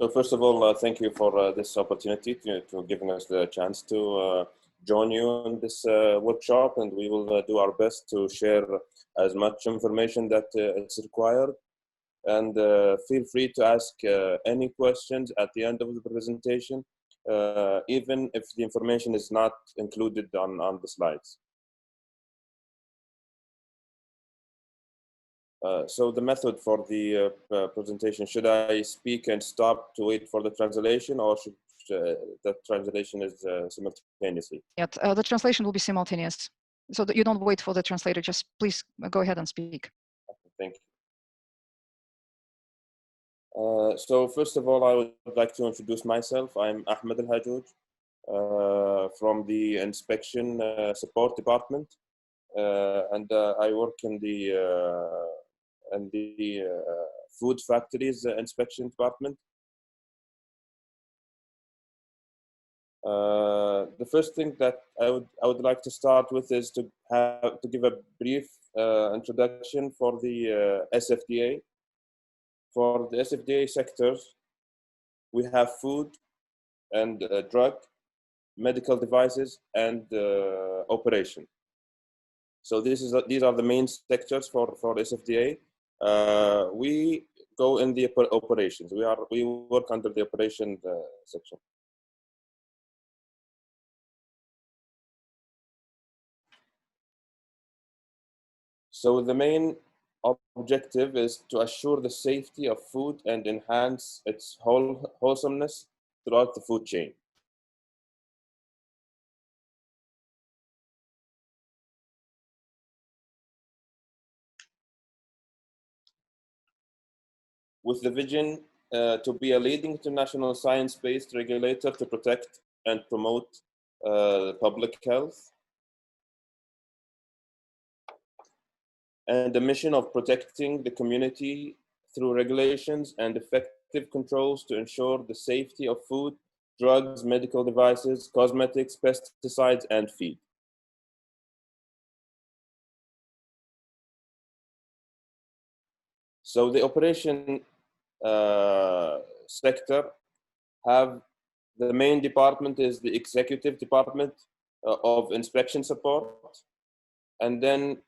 So first of all, thank you for this opportunity to giving us the chance to join you in this workshop, and we will do our best to share as much information that it's required. And feel free to ask any questions at the end of the presentation, even if the information is not included on the slides. So the method for the presentation, should I speak and stop to wait for the translation, or should the translation is simultaneously? Yeah, the translation will be simultaneous. So that you don't wait for the translator, just please go ahead and speak. Thank you. So first of all, I would like to introduce myself. I'm Ahmed Al-Hajouj from the Inspection Support Department, and I work in the Food Factories Inspection Department. The first thing that I would like to start with is to give a brief introduction for the SFDA. For the SFDA sectors, we have food and drug, medical devices, and operation. So these are the main sectors for SFDA. We go in the operations. We work under the operation section. So the main objective is to assure the safety of food and enhance its wholesomeness throughout the food chain. With the vision to be a leading international science-based regulator to protect and promote public health, and the mission of protecting the community through regulations and effective controls to ensure the safety of food, drugs, medical devices, cosmetics, pesticides, and feed. So the operation sector have the main department is the executive department of inspection support, and then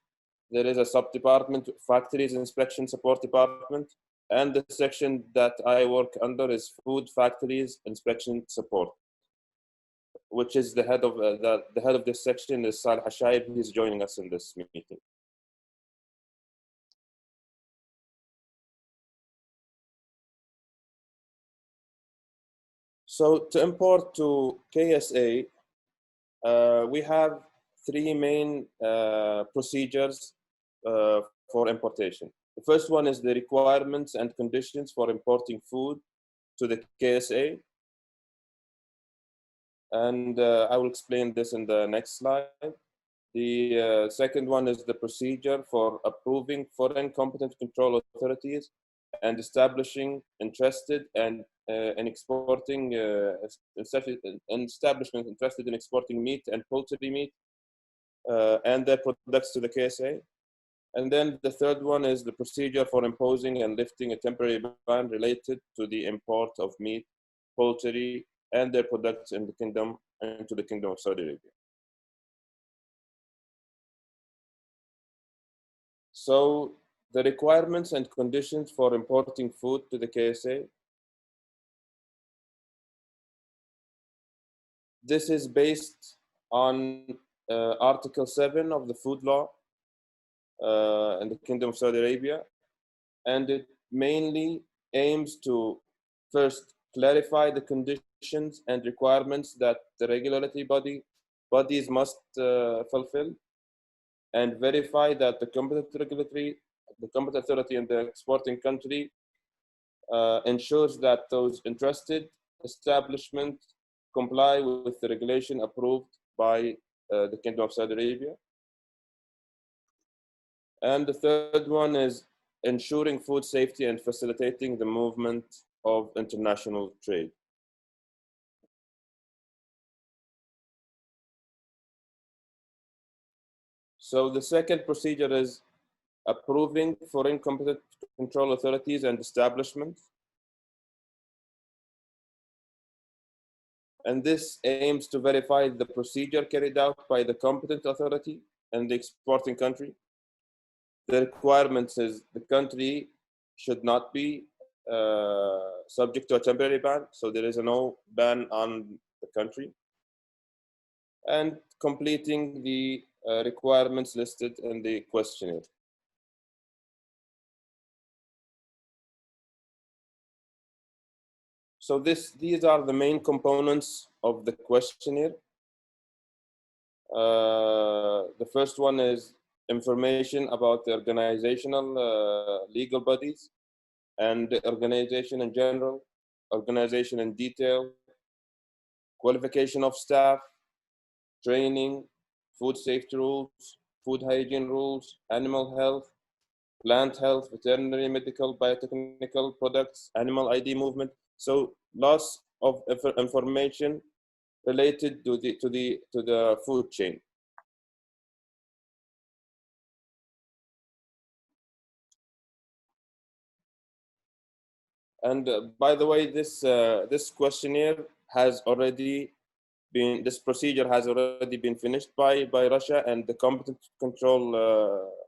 there is a sub-department, factories inspection support department, and the section that I work under is food factories inspection support, which is the head of the head of this section is Salih Hashaib. He's joining us in this meeting. So to import to KSA, we have three main procedures for importation. The first one is the requirements and conditions for importing food to the KSA. And I will explain this in the next slide. The second one is the procedure for approving foreign competent control authorities and establishing interested and in exporting establishment interested in exporting meat and poultry meat and their products to the KSA. And then the third one is the procedure for imposing and lifting a temporary ban related to the import of meat, poultry, and their products in the kingdom into the Kingdom of Saudi Arabia. So the requirements and conditions for importing food to the KSA. This is based on Article 7 of the Food Law in the Kingdom of Saudi Arabia, and it mainly aims to first clarify the conditions and requirements that the regulatory bodies must fulfill, and verify that the competent authority in the exporting country ensures that those interested establishments comply with the regulation approved by the Kingdom of Saudi Arabia. And the third one is ensuring food safety and facilitating the movement of international trade. So the second procedure is approving foreign competent control authorities and establishments. And this aims to verify the procedure carried out by the competent authority and the exporting country. The requirements is the country should not be subject to a temporary ban, so there is no ban on the country, and completing the requirements listed in the questionnaire. So these are the main components of the questionnaire. The first one is information about the organizational legal bodies and the organization in general, organization in detail, qualification of staff, training, food safety rules, food hygiene rules, animal health, plant health, veterinary, medical, biotechnical products, animal ID movement. So lots of information related to the food chain. And by the way, this questionnaire has already been, this procedure has already been finished by Russia, and the competent control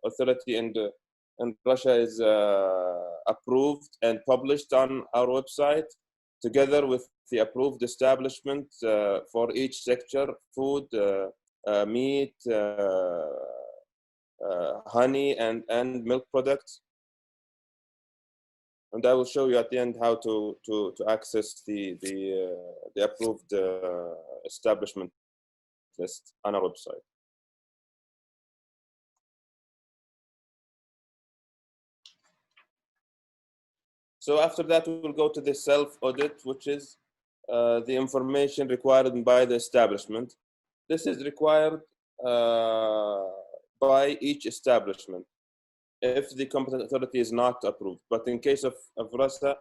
authority in Russia is approved and published on our website, together with the approved establishment for each sector: food, meat, honey, and milk products. And I will show you at the end how to access the approved establishment list on our website. So after that, we will go to the self-audit, which is the information required by the establishment. This is required by each establishment if the competent authority is not approved. But in case of Russia,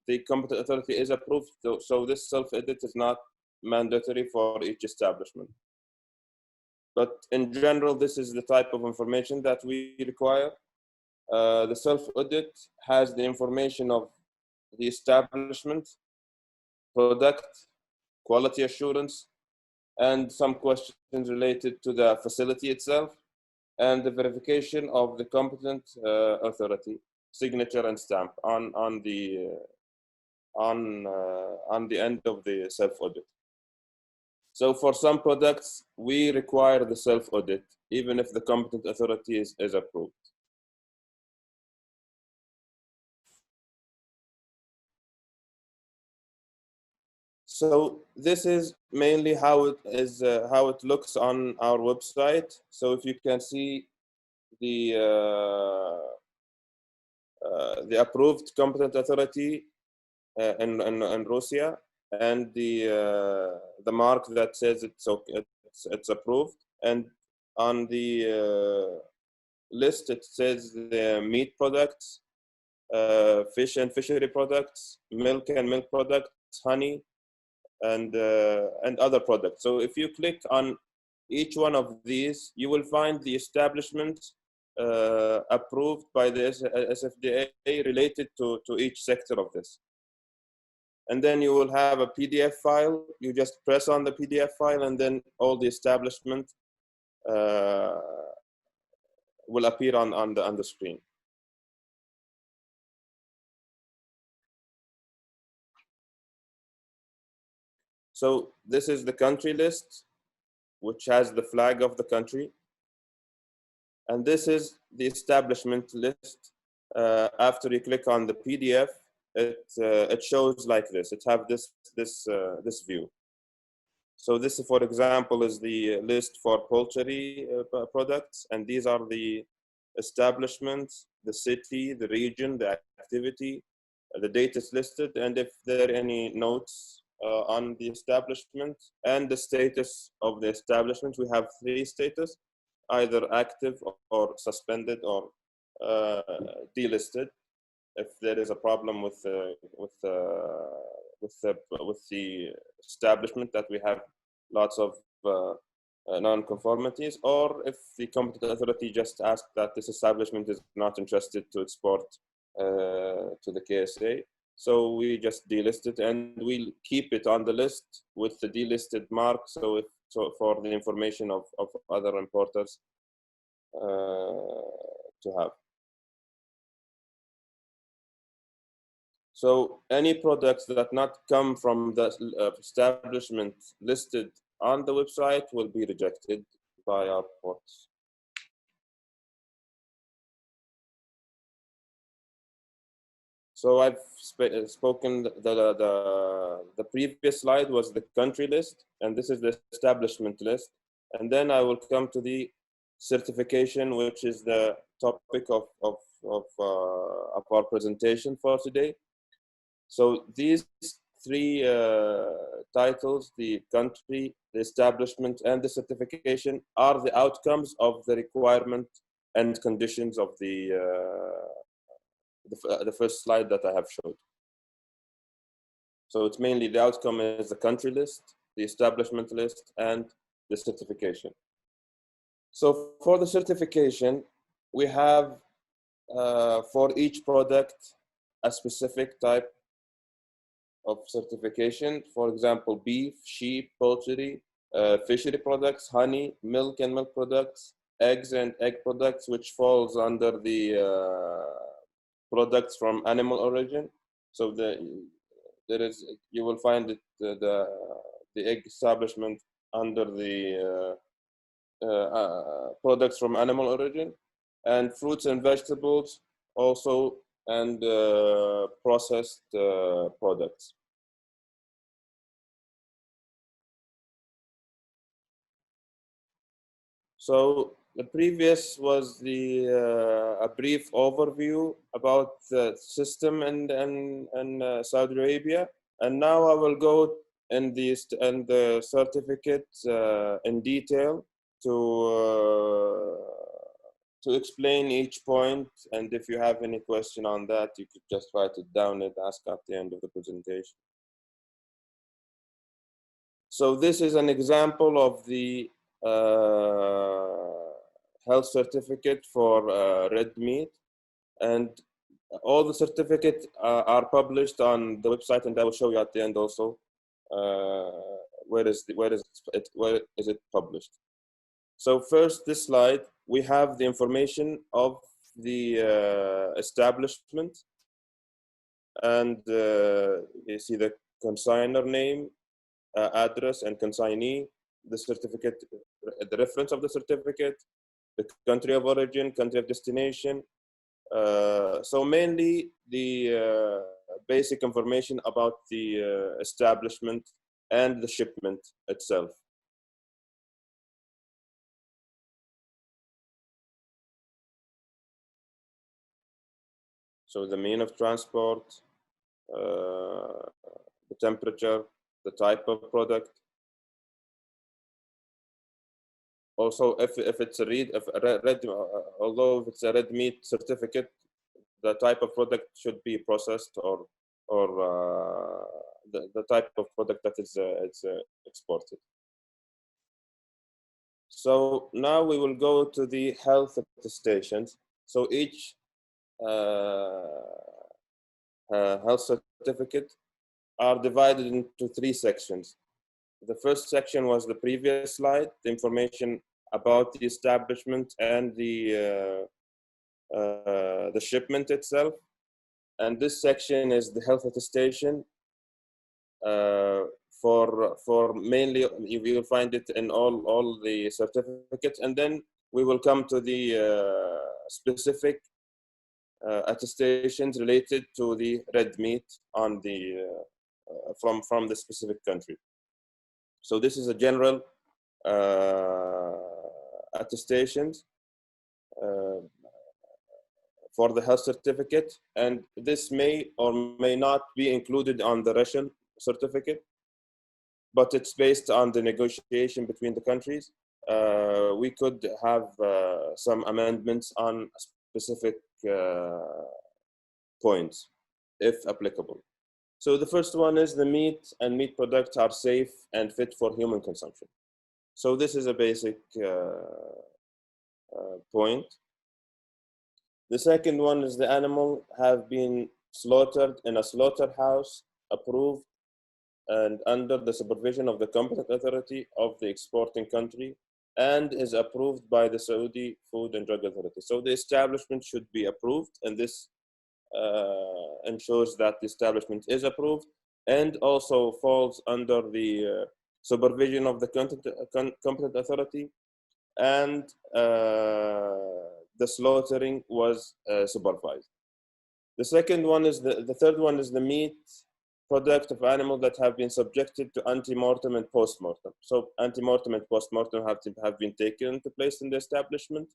the competent authority is approved, so this self-audit is not mandatory for each establishment. But in general, this is the type of information that we require. The self-audit has the information of the establishment, product, quality assurance, and some questions related to the facility itself, and the verification of the competent authority signature and stamp on the end of the self-audit. So for some products, we require the self-audit, even if the competent authority is approved. So this is mainly how it looks on our website. So if you can see the approved competent authority in Russia, and the mark that says it's approved, and on the list it says the meat products, fish and fishery products, milk and milk products, honey, and other products. So if you click on each one of these, you will find the establishment approved by the Sfda related to each sector of this. And then you will have a PDF file. You just press on the PDF file, and then all the establishment will appear on the screen. So this is the country list, which has the flag of the country. And this is the establishment list. After you click on the PDF, it shows like this. It have this view. So this, for example, is the list for poultry products, and these are the establishments, the city, the region, the activity, the date is listed, and if there are any notes on the establishment, and the status of the establishment. We have 3 status: either active or suspended or delisted. If there is a problem with the establishment, that we have lots of non-conformities, or if the competent authority just asked that this establishment is not interested to export to the KSA. So we just delist it, and we'll keep it on the list with the delisted mark. So for the information of other importers to have. So any products that not come from the establishment listed on the website will be rejected by our ports. So I've spoken, the previous slide was the country list, and this is the establishment list. And then I will come to the certification, which is the topic of our presentation for today. So these three titles, the country, the establishment, and the certification, are the outcomes of the requirement and conditions of the first slide that I have showed. So it's mainly the outcome is the country list, the establishment list, and the certification. So for the certification, we have for each product a specific type of certification. For example, beef, sheep, poultry, fishery products, honey, milk and milk products, eggs and egg products, which falls under the products from animal origin. So you will find it, the egg establishment under the products from animal origin, and fruits and vegetables also, and processed products. So the previous was a brief overview about the system and Saudi Arabia, and now I will go in the certificate in detail to explain each point, and if you have any question on that, you could just write it down and ask at the end of the presentation. So this is an example of the health certificate for red meat, and all the certificates are published on the website, and I will show you at the end also where is it published. So first, this slide, we have the information of the establishment, and you see the consignor name, address, and consignee, the certificate, the reference of the certificate, the country of origin, country of destination. So mainly the basic information about the establishment and the shipment itself. So the mean of transport, the temperature, the type of product. Also, if it's although if it's a red meat certificate, the type of product should be processed, or the type of product that is exported. So now we will go to the health attestations. So each health certificate are divided into 3 sections. The first section was the previous slide, the information about the establishment and the shipment itself. And this section is the health attestation. For mainly, you will find it in all the certificates, and then we will come to the specific attestations related to the red meat on the from the specific country. So this is a general attestations for the health certificate, and this may or may not be included on the Russian certificate, but it's based on the negotiation between the countries. We could have some amendments on specific points, if applicable. So the first one is the meat and meat products are safe and fit for human consumption. So this is a basic point. The second one is the animal have been slaughtered in a slaughterhouse approved and under the supervision of the competent authority of the exporting country and is approved by the Saudi Food and Drug Authority. So the establishment should be approved, and this ensures that the establishment is approved and also falls under the supervision of the competent authority, and the slaughtering was supervised. The second one is the third one is the meat product of animals that have been subjected to ante-mortem and post-mortem. So ante-mortem and post-mortem have been taken into place in the establishment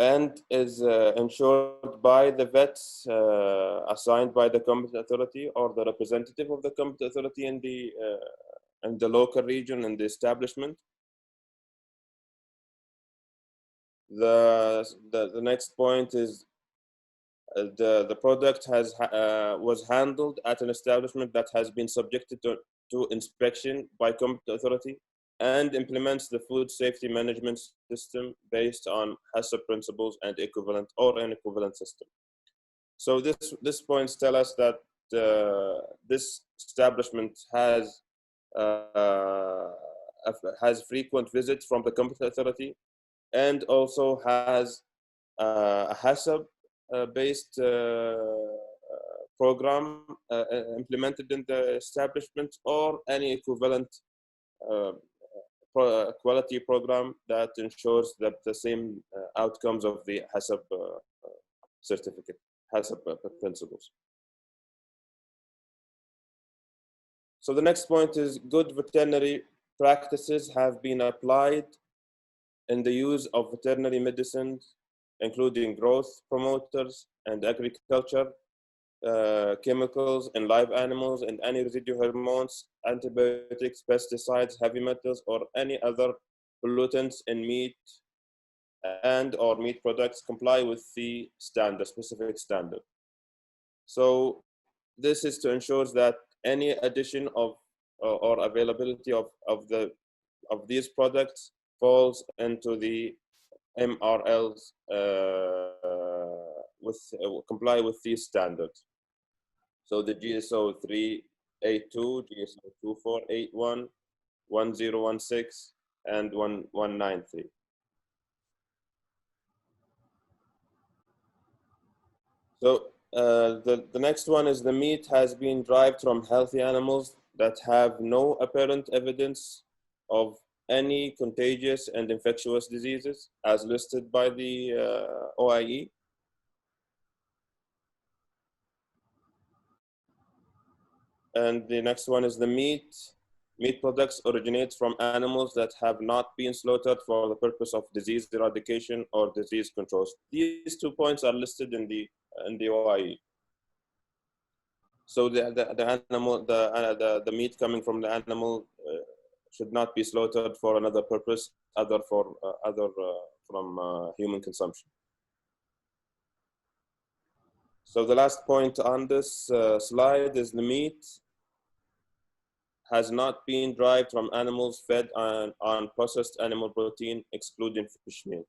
and is ensured by the vets assigned by the competent authority or the representative of the competent authority in the local region and the establishment. The next point is the product was handled at an establishment that has been subjected to inspection by competent authority and implements the food safety management system based on HACCP principles and equivalent or an equivalent system. So this points tell us that this establishment has frequent visits from the competent authority and also has a HACCP based program implemented in the establishment or any equivalent quality program that ensures that the same outcomes of the HACCP certificate, HACCP principles. So the next point is good veterinary practices have been applied in the use of veterinary medicines, including growth promoters and agriculture, chemicals in live animals and any residual hormones, antibiotics, pesticides, heavy metals, or any other pollutants in meat and or meat products comply with the standard, specific standard. So this is to ensure that any addition of or availability of these products falls into the MRLs comply with these standards. So the GSO 382, GSO 2481, 1016, and 1193. So the next one is the meat has been derived from healthy animals that have no apparent evidence of any contagious and infectious diseases as listed by the OIE. And the next one is the meat products originate from animals that have not been slaughtered for the purpose of disease eradication or disease control. These 2 points are listed in the OIE. So the meat coming from the animal should not be slaughtered for another purpose other from human consumption. So the last point on this slide is the meat has not been derived from animals fed on processed animal protein, excluding fish meal.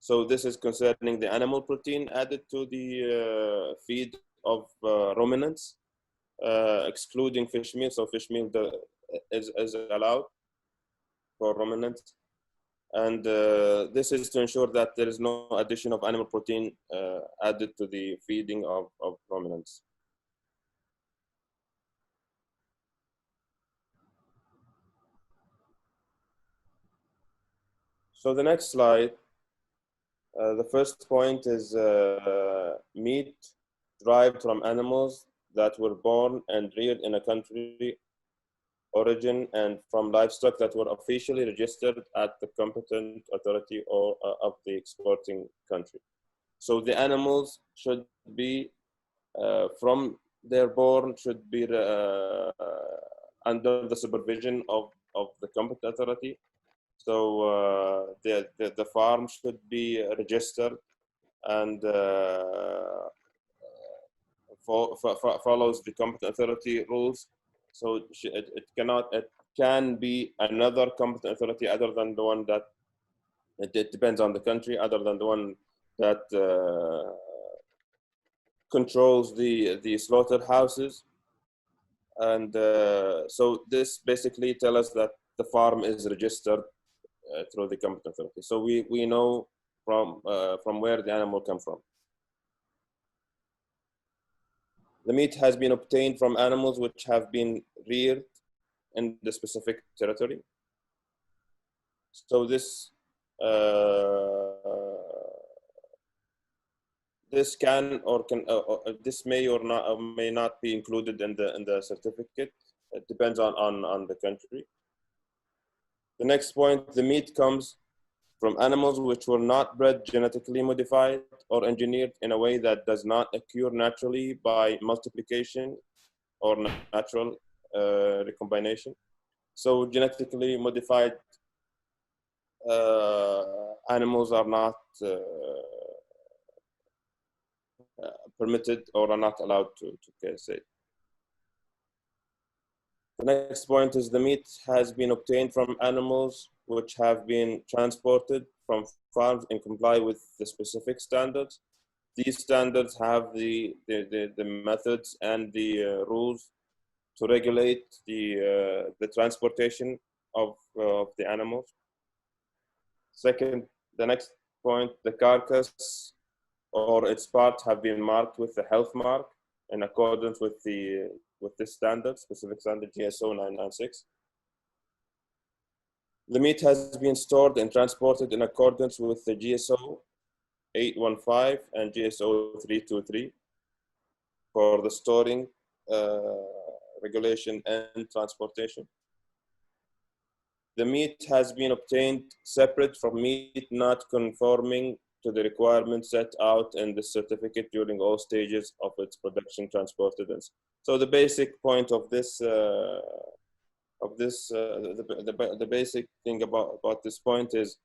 So this is concerning the animal protein added to the feed of ruminants, excluding fish meal. So fish meal is allowed for ruminants. And this is to ensure that there is no addition of animal protein added to the feeding of ruminants. So the next slide, the first point is meat derived from animals that were born and reared in a country origin and from livestock that were officially registered at the competent authority or of the exporting country. So the animals should be from their born should be under the supervision of the competent authority. So the farm should be registered and follows the competent authority rules. So it can be another competent authority other than the one that it depends on the country, other than the one that controls the slaughterhouses. And so this basically tells us that the farm is registered through the competent authority. So we know from where the animal comes from. The meat has been obtained from animals which have been reared in the specific territory. So this this can or this may or may not be included in the certificate. It depends on the country. The next point, the meat comes from animals which were not bred, genetically modified, or engineered in a way that does not occur naturally by multiplication or natural recombination. So genetically modified animals are not permitted or are not allowed to KSA. The next point is the meat has been obtained from animals which have been transported from farms and comply with the specific standards. These standards have the methods and the rules to regulate the transportation of the animals. Second, the next point, the carcass or its parts have been marked with the health mark in accordance with this standard, specific standard GSO 996. The meat has been stored and transported in accordance with the GSO 815 and GSO 323 for the storing, regulation, and transportation. The meat has been obtained separate from meat not conforming to the requirements set out in the certificate during all stages of its production, transported. So the basic point of this, the basic thing about this point is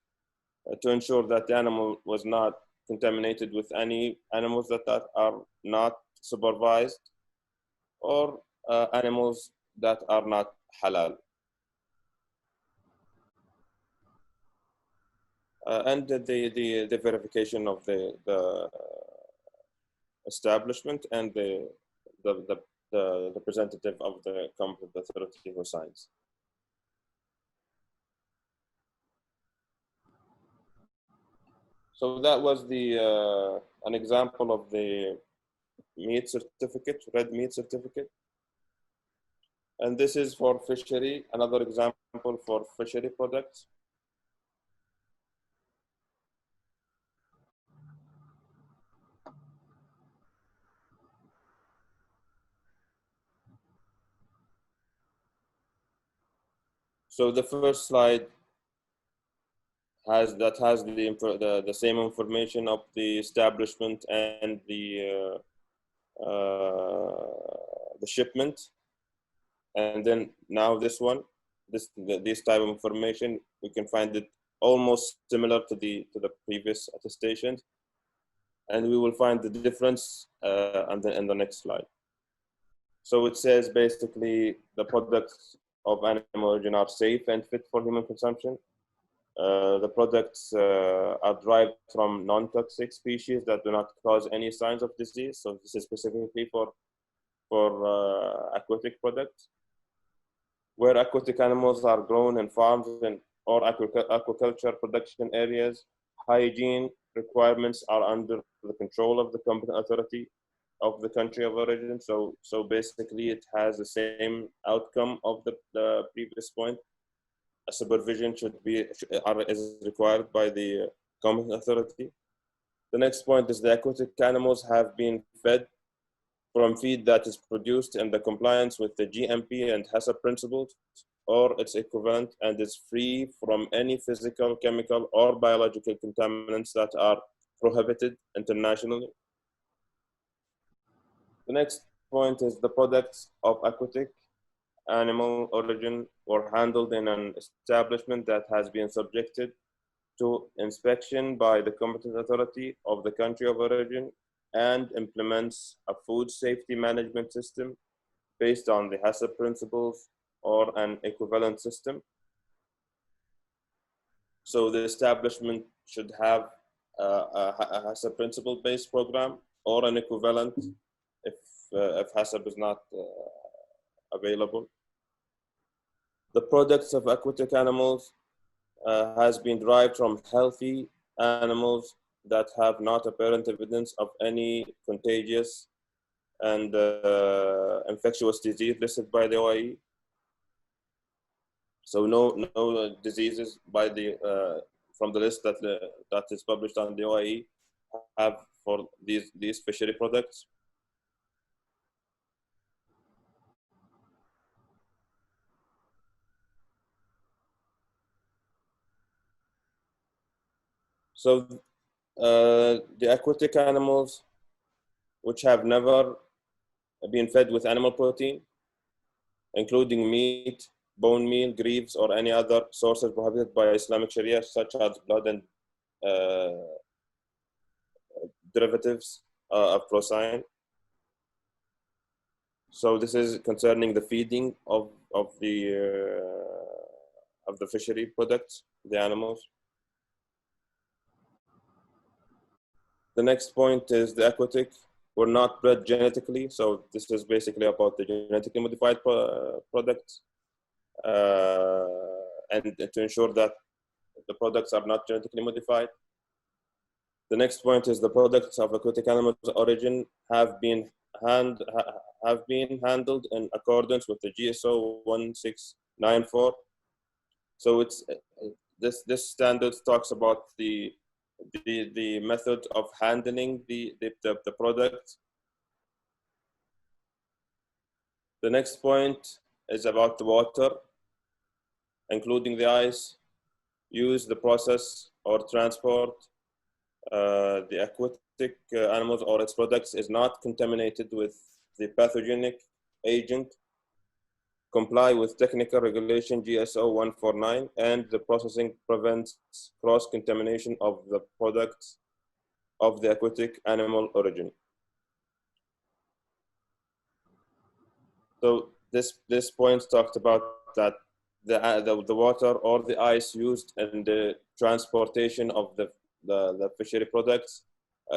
to ensure that the animal was not contaminated with any animals that are not supervised or animals that are not halal. And the verification of the establishment and the representative of the competent authority who signs. So that was an example of the meat certificate, red meat certificate. And this is for fishery, another example for fishery products. So the first slide has the same information of the establishment and the shipment, and then now this one, this type of information, we can find it almost similar to the previous attestations, and we will find the difference in the next slide. So it says basically the products of animal origin are safe and fit for human consumption. The products are derived from non-toxic species that do not cause any signs of disease. So this is specifically for aquatic products. Where aquatic animals are grown in farms or aquaculture production areas, hygiene requirements are under the control of the competent authority of the country of origin. So basically it has the same outcome of the previous point. A supervision is required by the competent authority. The next point is the aquatic animals have been fed from feed that is produced in the compliance with the GMP and HACCP principles or its equivalent, and is free from any physical, chemical, or biological contaminants that are prohibited internationally. The next point is the products of aquatic animal origin were handled in an establishment that has been subjected to inspection by the competent authority of the country of origin and implements a food safety management system based on the HACCP principles or an equivalent system. So the establishment should have HACCP principle-based program or an equivalent if HACCP is not available. The products of aquatic animals has been derived from healthy animals that have not apparent evidence of any contagious and infectious disease listed by the OIE. So no diseases by the from the list that is published on the OIE have for these fishery products. So the aquatic animals which have never been fed with animal protein, including meat, bone meal, greaves, or any other sources prohibited by Islamic Sharia, such as blood and derivatives of porcine. So this is concerning the feeding of the fishery products, the animals. The next point is the aquatic were not bred genetically. So this is basically about the genetically modified products, and to ensure that the products are not genetically modified. The next point is the products of aquatic animals origin have been handled in accordance with the GSO 1694. So it's this standard talks about the method of handling the product. The next point is about the water, including the ice, use, the process or transport. The aquatic animals or its products is not contaminated with the pathogenic agent, comply with technical regulation GSO 149, and the processing prevents cross-contamination of the products of the aquatic animal origin. So this point talked about that the water or the ice used in the transportation of the fishery products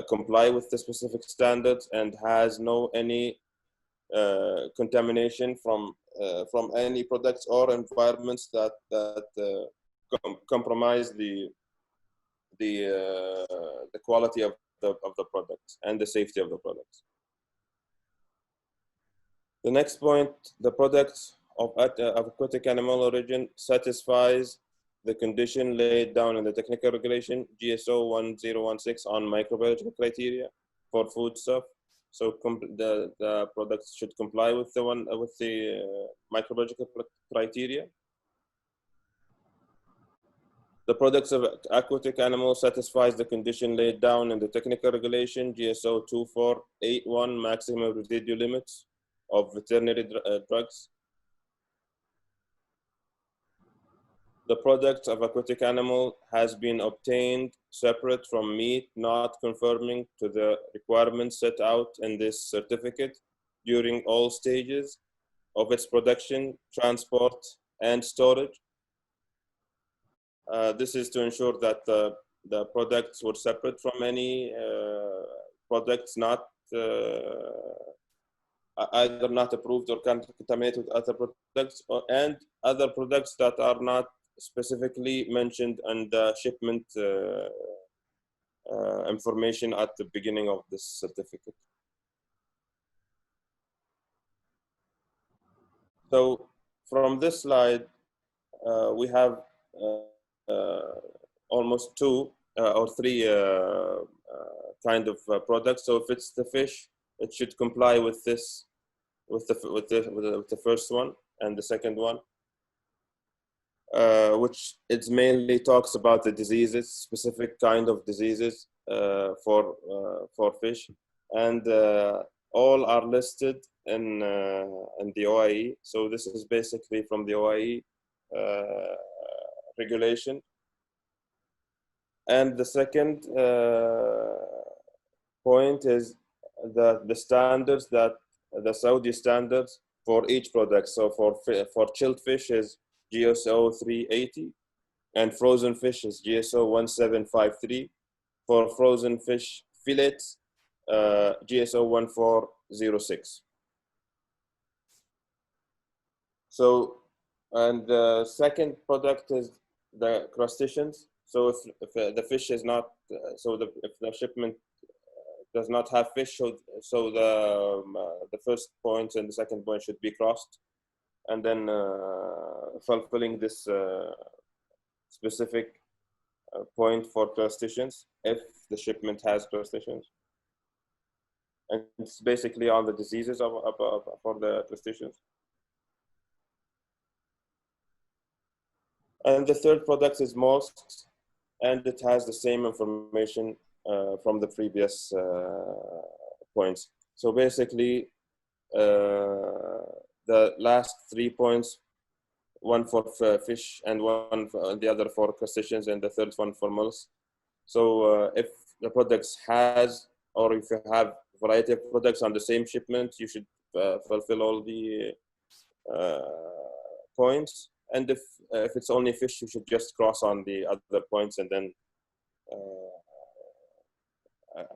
comply with the specific standards and has no any contamination from any products or environments that compromise the quality of the products and the safety of the products. The next point, the products of aquatic animal origin satisfies the condition laid down in the technical regulation GSO 1016 on microbiological criteria for foodstuff. So the products should comply with the microbiological criteria. The products of aquatic animals satisfies the condition laid down in the technical regulation GSO 2481 maximum residual limits of veterinary drugs. The products of aquatic animal has been obtained separate from meat, not conforming to the requirements set out in this certificate during all stages of its production, transport, and storage. This is to ensure that the products were separate from any products not either not approved or contaminated with other products, and other products that are not specifically mentioned in the shipment information at the beginning of this certificate. So from this slide, we have almost two or three kind of products. So if it's the fish, it should comply with this, with the first one and the second one, which it mainly talks about the diseases, specific kind of diseases for fish, and all are listed in the OIE. So this is basically from the OIE regulation. And the second point is the standards, that the Saudi standards for each product. So for chilled fish is GSO 380, and frozen fish is GSO 1753, for frozen fish fillets, GSO 1406. So, and the second product is the crustaceans. So if the fish is not, if the shipment does not have fish, so the first point and the second point should be crossed, and then fulfilling this specific point for crustaceans if the shipment has crustaceans. And it's basically all the diseases for the crustaceans. And the third product is mollusks, and it has the same information from the previous points. So basically, the last 3 points, one for fish and one for the other for crustaceans, and the third one for mollusks. So if the products has, or if you have variety of products on the same shipment, you should fulfill all the points. And if it's only fish, you should just cross on the other points and then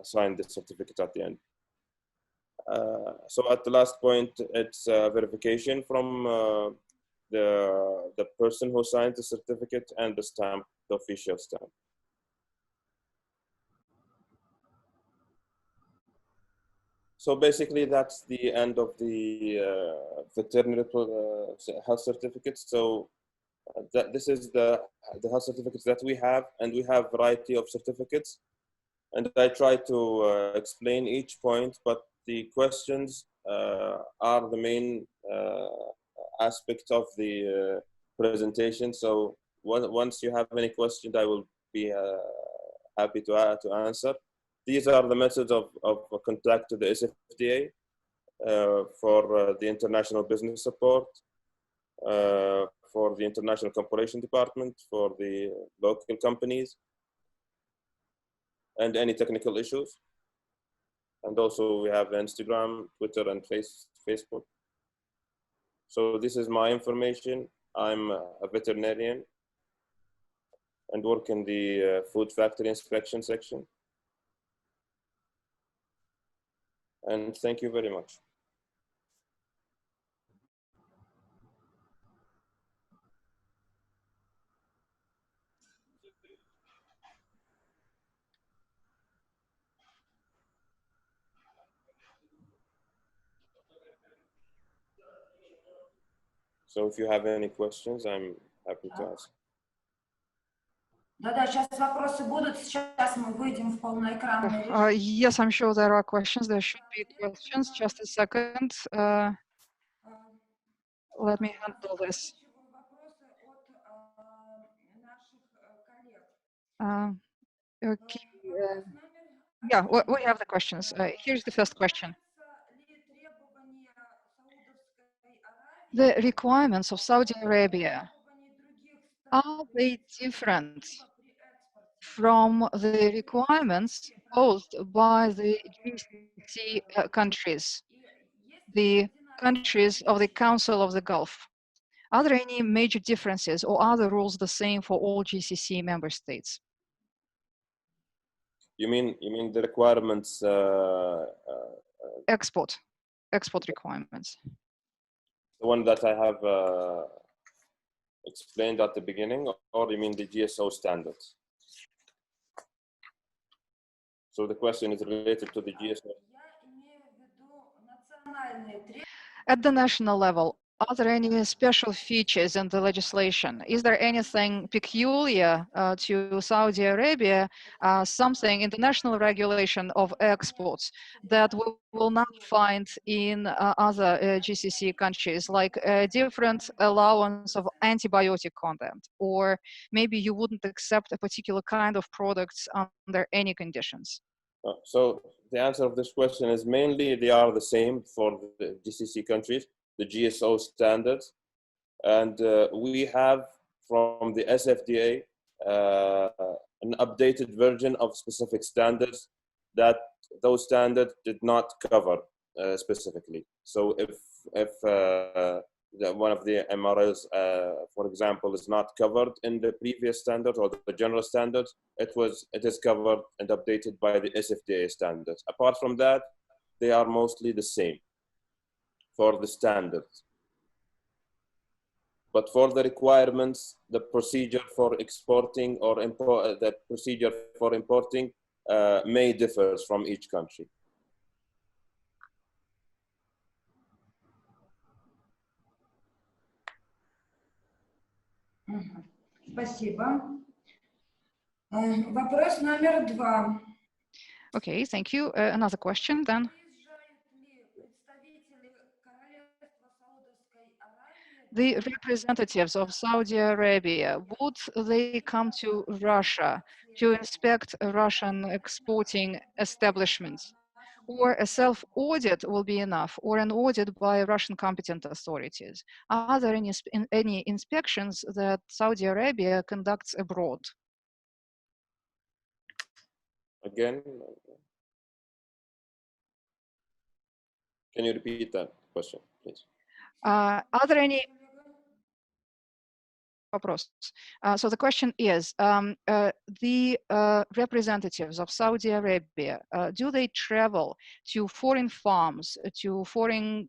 assign the certificate at the end. So at the last point, it's verification from the person who signed the certificate and the stamp, the official stamp. So basically, that's the end of the veterinary health certificates. So this is the health certificates that we have, and we have a variety of certificates. And I try to explain each point, but the questions are the main aspect of the presentation. So once you have any questions, I will be happy to answer. These are the methods of contact to the Sfda for the international business support, for the international corporation department, for the local companies, and any technical issues. And also we have Instagram, Twitter, and Facebook. So this is my information. I'm a veterinarian and work in the food factory inspection section. And thank you very much. So if you have any questions, I'm happy to answer. Да-да, сейчас вопросы будут. Сейчас мы выйдем в полноэкранный режим. Yes, I'm sure there are questions. There should be questions. Just a second. Let me handle this. Okay. Yeah, we have the questions. Here's the first question. The requirements of Saudi Arabia, are they different from the requirements posed by the GCC countries, the countries of the Council of the Gulf? Are there any major differences, or are the rules the same for all GCC member states? You mean the requirements? Export requirements. The one that I have explained at the beginning, or you mean the GSO standards? So the question is related to the GSO. At the national level, are there any special features in the legislation? Is there anything peculiar to Saudi Arabia, something in the national regulation of exports that we will not find in other GCC countries, like a different allowance of antibiotic content, or maybe you wouldn't accept a particular kind of products under any conditions? So the answer of this question is mainly they are the same for the GCC countries, the GSO standards. And we have from the Sfda an updated version of specific standards that those standards did not cover specifically. So if one of the MRLs, for example, is not covered in the previous standards or the general standards, it is covered and updated by the Sfda standards. Apart from that, they are mostly the same for the standards. But for the requirements, the procedure for exporting or the procedure for importing may differ from each country. Спасибо. Вопрос номер 2. Okay, thank you. Another question then. The representatives of Saudi Arabia, would they come to Russia to inspect Russian exporting establishments? Or a self-audit will be enough, or an audit by Russian competent authorities? Are there any inspections that Saudi Arabia conducts abroad? Again, can you repeat that question, please? Are there any So the question is, the representatives of Saudi Arabia, do they travel to foreign farms, to foreign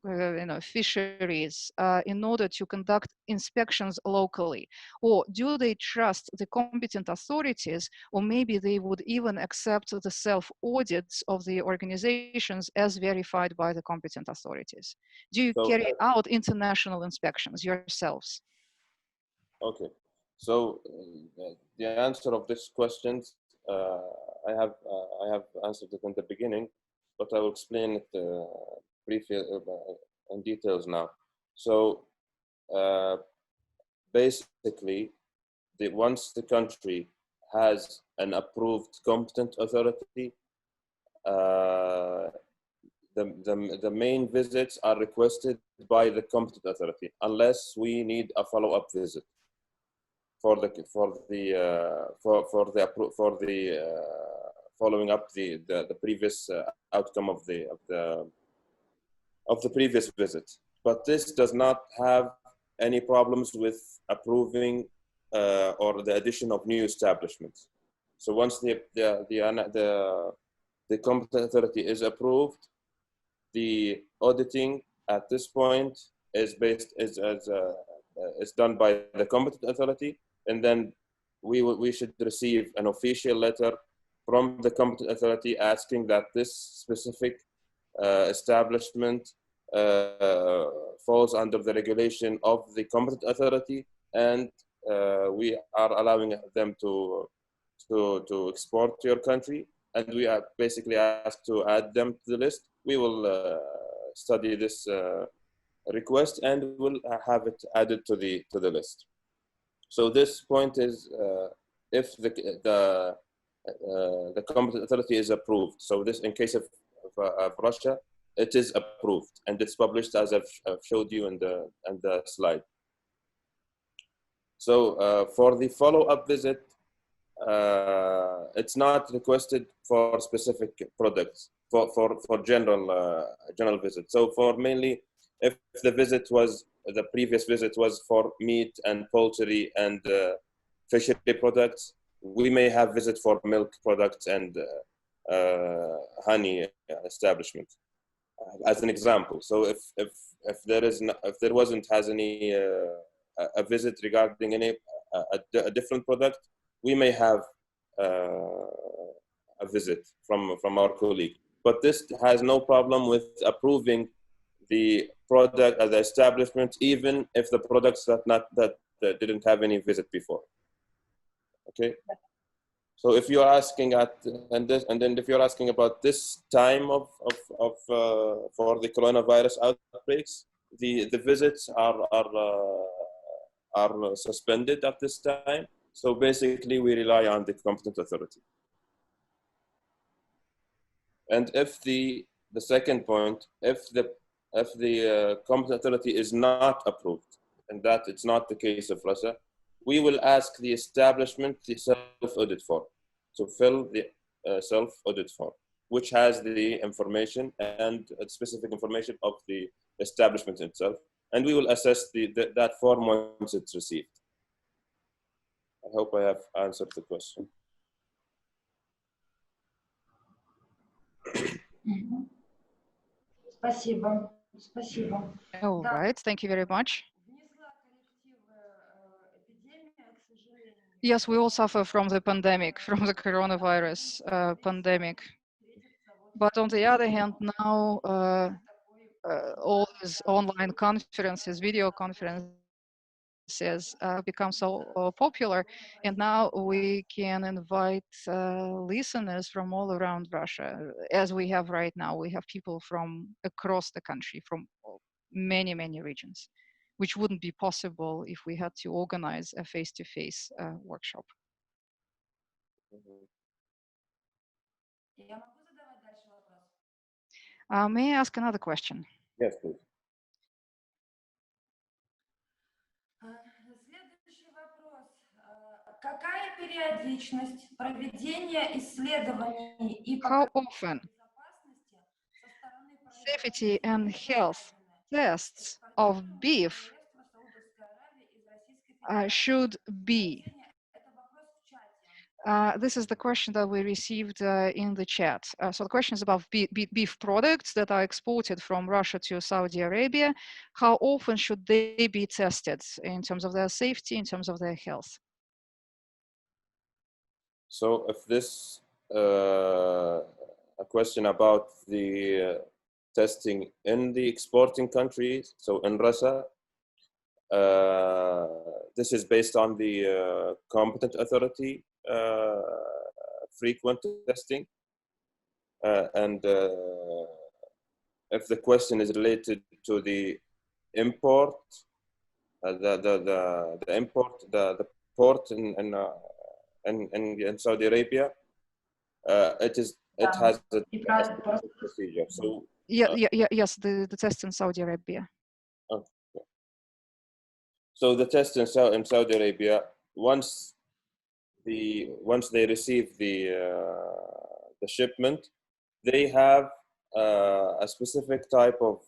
fisheries in order to conduct inspections locally? Or do they trust the competent authorities, or maybe they would even accept the self-audits of the organizations as verified by the competent authorities? Do you carry out international inspections yourselves? Okay, so the answer of this question, I have answered it in the beginning, but I will explain it briefly in details now. So basically, once the country has an approved competent authority, the main visits are requested by the competent authority, unless we need a follow-up visit for following up the previous outcome of the previous visit. But this does not have any problems with approving or the addition of new establishments. So once the competent authority is approved, the auditing at this point is done by the competent authority, and then we should receive an official letter from the competent authority asking that this specific establishment falls under the regulation of the competent authority, and we are allowing them to export to your country, and we are basically asked to add them to the list. We will study this request and will have it added to the list. So this point is if the competent authority is approved. So this, in case of Russia, it is approved and it's published as I've showed you in the slide. So for the follow-up visit, it's not requested for specific products for general visits. So for mainly, if the previous visit was for meat and poultry and fishery products, we may have visit for milk products and honey establishment, as an example. So if there wasn't any a visit regarding a different product, we may have a visit from our colleague. But this has no problem with approving the product as an establishment, even if the products that didn't have any visit before. Okay. So if you're asking if you're asking about this time for the coronavirus outbreaks, the visits are suspended at this time. So basically, we rely on the competent authority. And if the second point, if the competent authority is not approved, and that it's not the case of Russia, we will ask the establishment the self-audit form to fill the self-audit form, which has the information and specific information of the establishment itself. and we will assess that form once it's received. I hope I have answered the question. Спасибо. Спасибо. All right, thank you very much. Yes, we all suffer from the pandemic, from the coronavirus pandemic. But on the other hand, now all these online conferences, video conferences become so popular, and now we can invite listeners from all around Russia. As we have right now, we have people from across the country, from many, many regions, which wouldn't be possible if we had to organize a face-to-face workshop. May I ask another question? Yes, please. Следующий вопрос. Какая периодичность проведения исследований и How often safety and health tests of beef should be? This is the question that we received in the chat. So the question is about beef products that are exported from Russia to Saudi Arabia. How often should they be tested in terms of their safety, in terms of their health? So if this a question about the testing in the exporting countries, so in Russia, this is based on the competent authority frequent testing, and if the question is related to the import, the port in Saudi Arabia, it has a procedure. So yes, the test in Saudi Arabia. Okay. So the test in Saudi Arabia, once they receive the shipment, they have a specific type of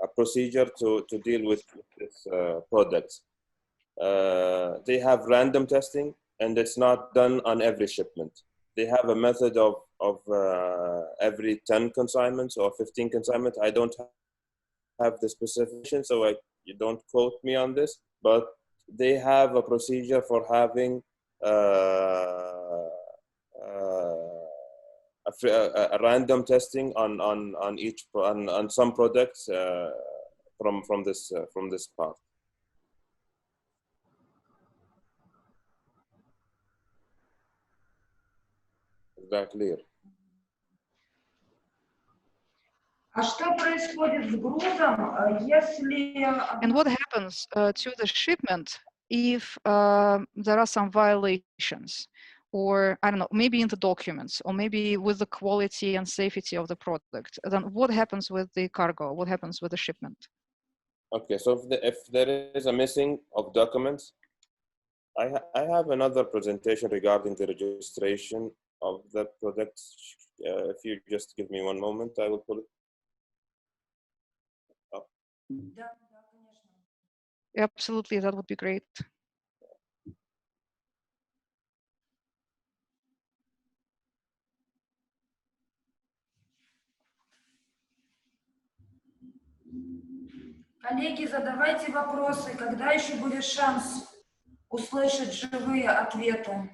a procedure to deal with this products. They have random testing, and it's not done on every shipment. They have a method of every 10 consignments or 15 consignments. I don't have the specification, so you don't quote me on this, but they have a procedure for having a random testing on some products from this part. Is that clear? And what happens to the shipment if there are some violations, or I don't know, maybe in the documents, or maybe with the quality and safety of the product? Then what happens with the cargo? What happens with the shipment? Okay, so if there is a missing of documents, I have another presentation regarding the registration of the product. If you just give me one moment, I will pull it up. Absolutely, that would be great. Коллеги, задавайте вопросы. Когда еще будет шанс услышать живые ответы?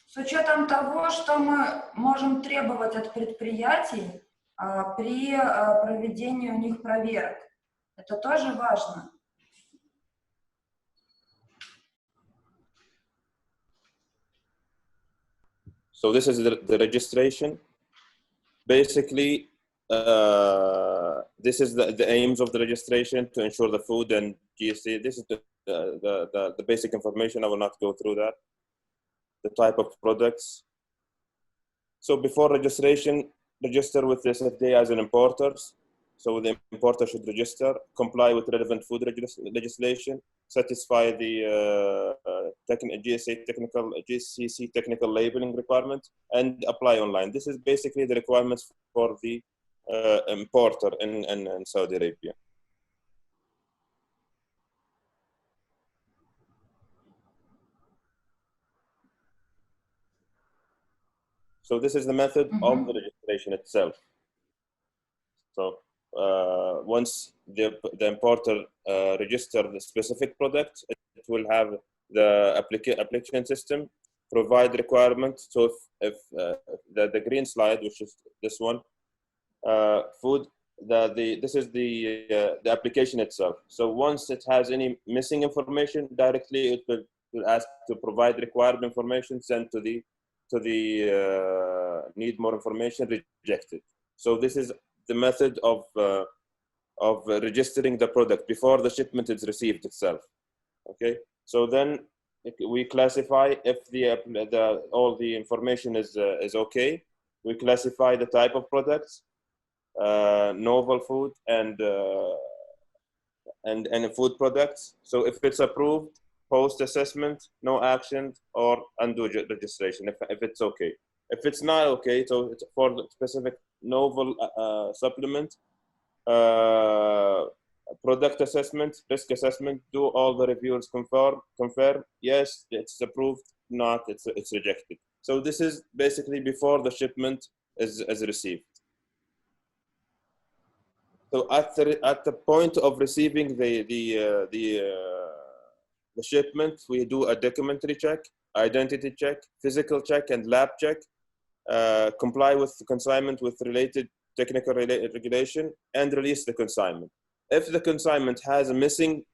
С учетом того, что мы можем требовать от предприятий при проведении у них проверок, это тоже важно. So this is the registration. Basically, this is the aims of the registration to ensure the food and GSA. This is the basic information. I will not go through that. The type of products. So before registration, register with the Sfda as an importer. So the importer should register, comply with relevant food legislation, satisfy the GCC technical labeling requirement, and apply online. This is basically the requirements for the importer in Saudi Arabia. So this is the method of the registration itself. So once the importer registers the specific product, it will have the application system provide requirements. So if the green slide, which is this one, food, this is the application itself. So once it has any missing information, directly it will ask to provide required information, sent to the need more information, rejected. So this is the method of registering the product before the shipment is received itself. Okay, so then we classify if all the information is okay. We classify the type of products, novel food and food products. So if it's approved, post assessment, no action, or undo registration if it's okay. If it's not okay, so it's for the specific novel supplement, product assessment, risk assessment, do all the reviews, confirm, yes, it's approved, not, it's rejected. So this is basically before the shipment is received. So at the point of receiving the shipment, we do a documentary check, identity check, physical check, and lab check. Comply with the consignment with related technical regulation, and release the consignment. If the consignment has a missing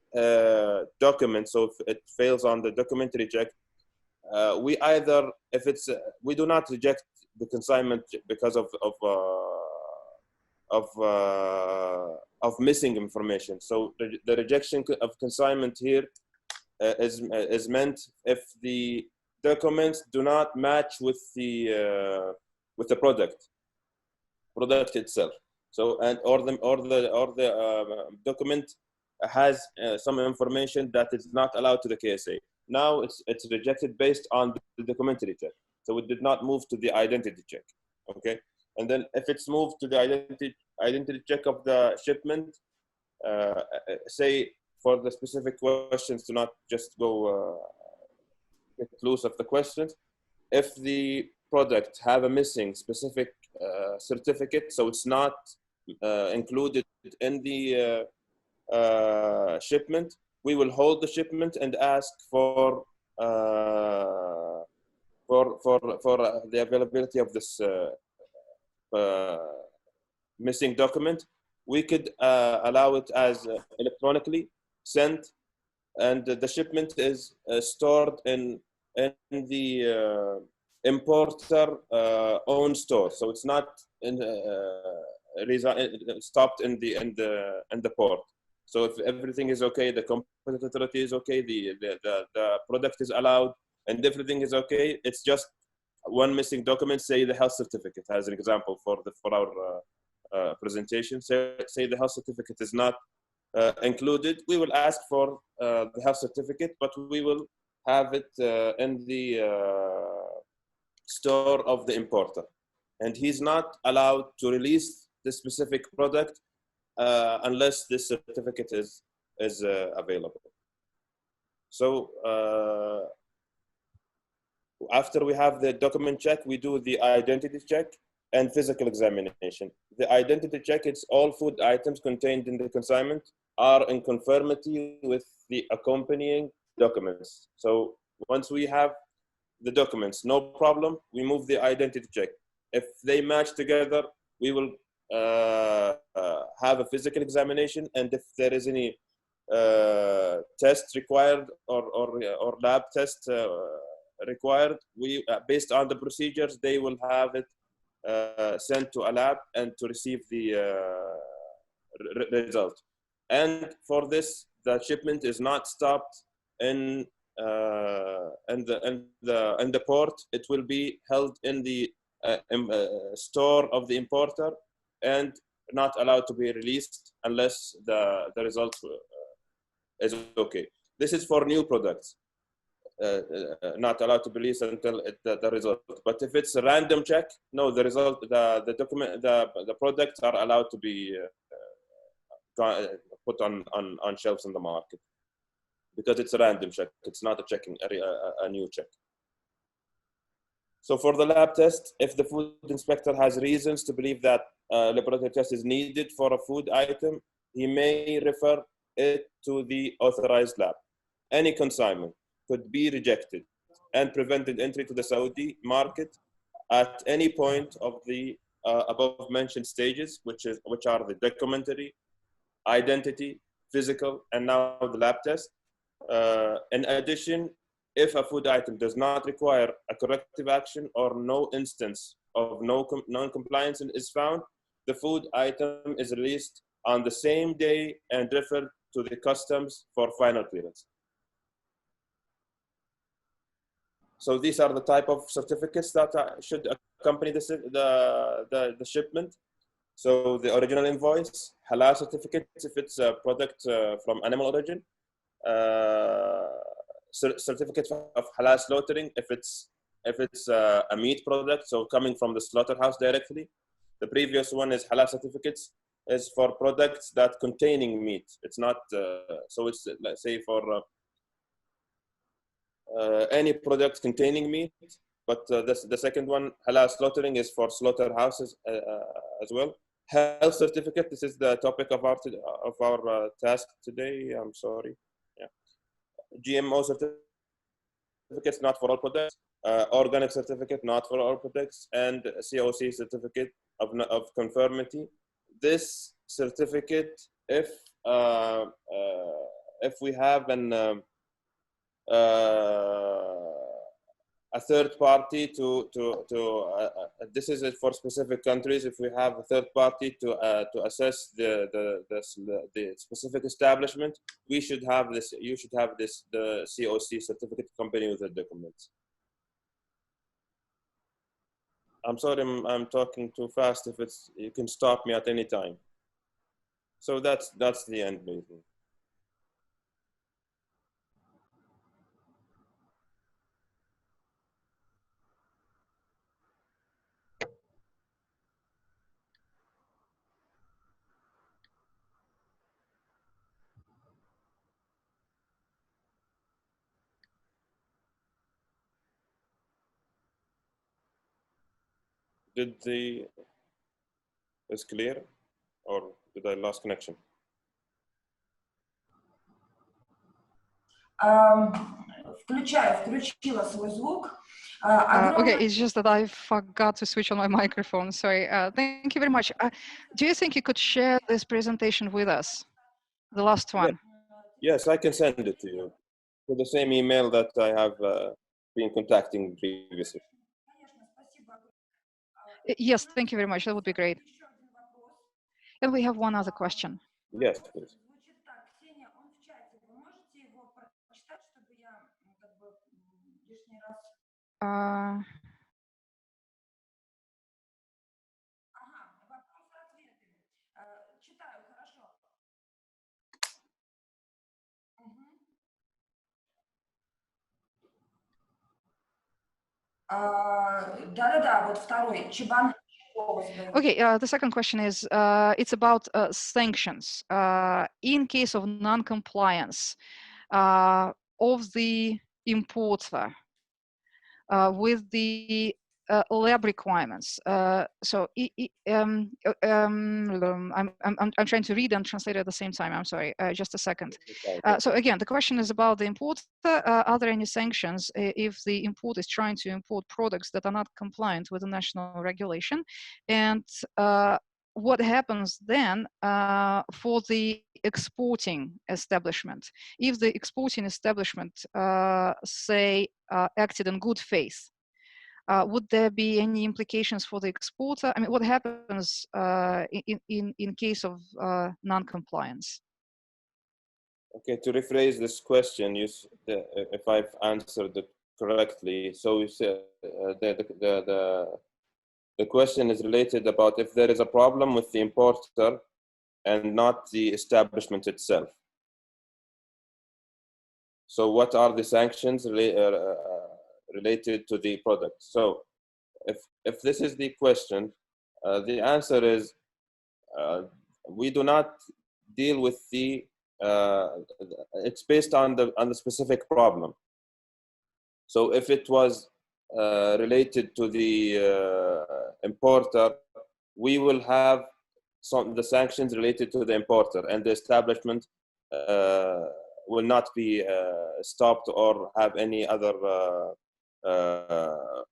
document, so if it fails on the documentary check, we either, if it's, we do not reject the consignment because of missing information. So the rejection of consignment here is meant if the documents do not match with the product itself. So or the document has some information that is not allowed to the KSA. Now it's rejected based on the documentary check. So it did not move to the identity check. Okay, and then if it's moved to the identity check of the shipment, say for the specific questions, to not just go get loose of the questions. If the product have a missing specific certificate, so it's not included in the shipment, we will hold the shipment and ask for the availability of this missing document. We could allow it as electronically sent, and the shipment is stored in the importer own store. So it's not stopped in the port. So if everything is okay, the competent authority is okay, the product is allowed, and everything is okay, it's just one missing document, say the health certificate, as an example for our presentation. Say the health certificate is not included, we will ask for the health certificate, but we will have it in the store of the importer, and he's not allowed to release the specific product unless this certificate is available. So after we have the document check, we do the identity check and physical examination. The identity check, it's all food items contained in the consignment are in conformity with the accompanying documents. So once we have the documents, no problem, we move the identity check. If they match together, we will have a physical examination, and if there is any test required or lab test required, we based on the procedures, they will have it sent to a lab and to receive the result. And for this, the shipment is not stopped in the port. It will be held in the store of the importer and not allowed to be released unless the result is okay. This is for new products. Not allowed to be released until the result. But if it's a random check, no, the result, the document, the products are allowed to be put on shelves in the market because it's a random check. It's not a checking a new check. So for the lab test, if the food inspector has reasons to believe that a laboratory test is needed for a food item, he may refer it to the authorized lab. Any consignment could be rejected and prevented entry to the Saudi market at any point of the above mentioned stages, which are the documentary, identity, physical, and now the lab test. In addition, if a food item does not require a corrective action or no instance of non-compliance is found, the food item is released on the same day and referred to the customs for final clearance. So these are the type of certificates that should accompany the shipment. So the original invoice, halal certificates if it's a product from animal origin, certificate of halal slaughtering if it's a meat product, so coming from the slaughterhouse directly. The previous one is halal certificates is for products that containing meat. It's not so it's, let's say, for any product containing meat, but the second one, halal slaughtering, is for slaughterhouses as well. Health certificate, this is the topic of our task today. I'm sorry. Yeah. GMO certificates, not for all products. Organic certificate, not for all products, and COC certificate of conformity. This certificate, if we have a third party this is it for specific countries. If we have a third party to assess the specific establishment, we should have this. You should have this, the COC certificate accompanying with the documents. I'm sorry, I'm talking too fast. If it's, you can stop me at any time. So that's the end, basically. Is clear, or did I lose connection? Включила свой звук. Okay, it's just that I forgot to switch on my microphone. Sorry. Thank you very much. Do you think you could share this presentation with us? The last one. Yes, I can send it to you to the same email that I have been contacting previously. Yes, thank you very much. That would be great. And we have one other question. Yes, please. Да-да-да, вот второй. Чебан. Okay, the second question is, it's about sanctions. In case of non-compliance of the importer with the lab requirements. So I'm trying to read and translate at the same time. I'm sorry, just a second. So again, the question is about the importer. Are there any sanctions if the import is trying to import products that are not compliant with the national regulation? And what happens then for the exporting establishment? If the exporting establishment, say, acted in good faith, would there be any implications for the exporter? I mean, what happens in case of non-compliance? Okay, to rephrase this question, if I've answered it correctly, so you said The question is related about if there is a problem with the importer and not the establishment itself. So what are the sanctions related to the product? So if this is the question, the answer is we do not deal with the, it's based on the specific problem. So if it was related to the importer, we will have the sanctions related to the importer, and the establishment will not be stopped or have any other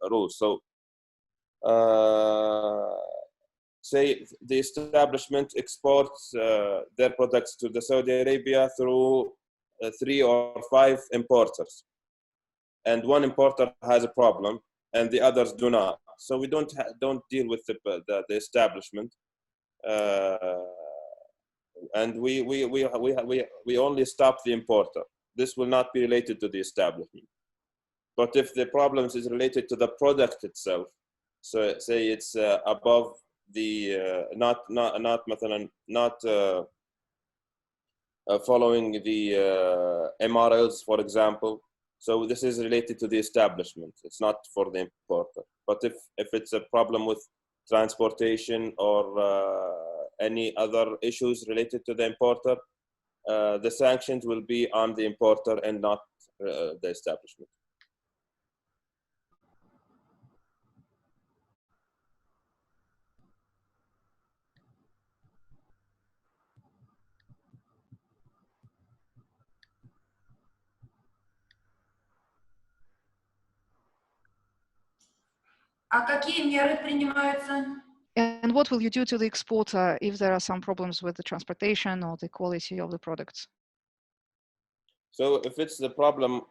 rules. So say the establishment exports their products to the Saudi Arabia through 3 or 5 importers, and one importer has a problem and the others do not. So we don't deal with the establishment, and we only stop the importer. This will not be related to the establishment. But if the problems is related to the product itself, so say it's above the not following the MRLs, for example. So this is related to the establishment. It's not for the importer. But if it's a problem with transportation or any other issues related to the importer, the sanctions will be on the importer and not the establishment. А какие меры принимаются? And what will you do to the exporter if there are some problems with the transportation or the quality of the products? So if it's the problem,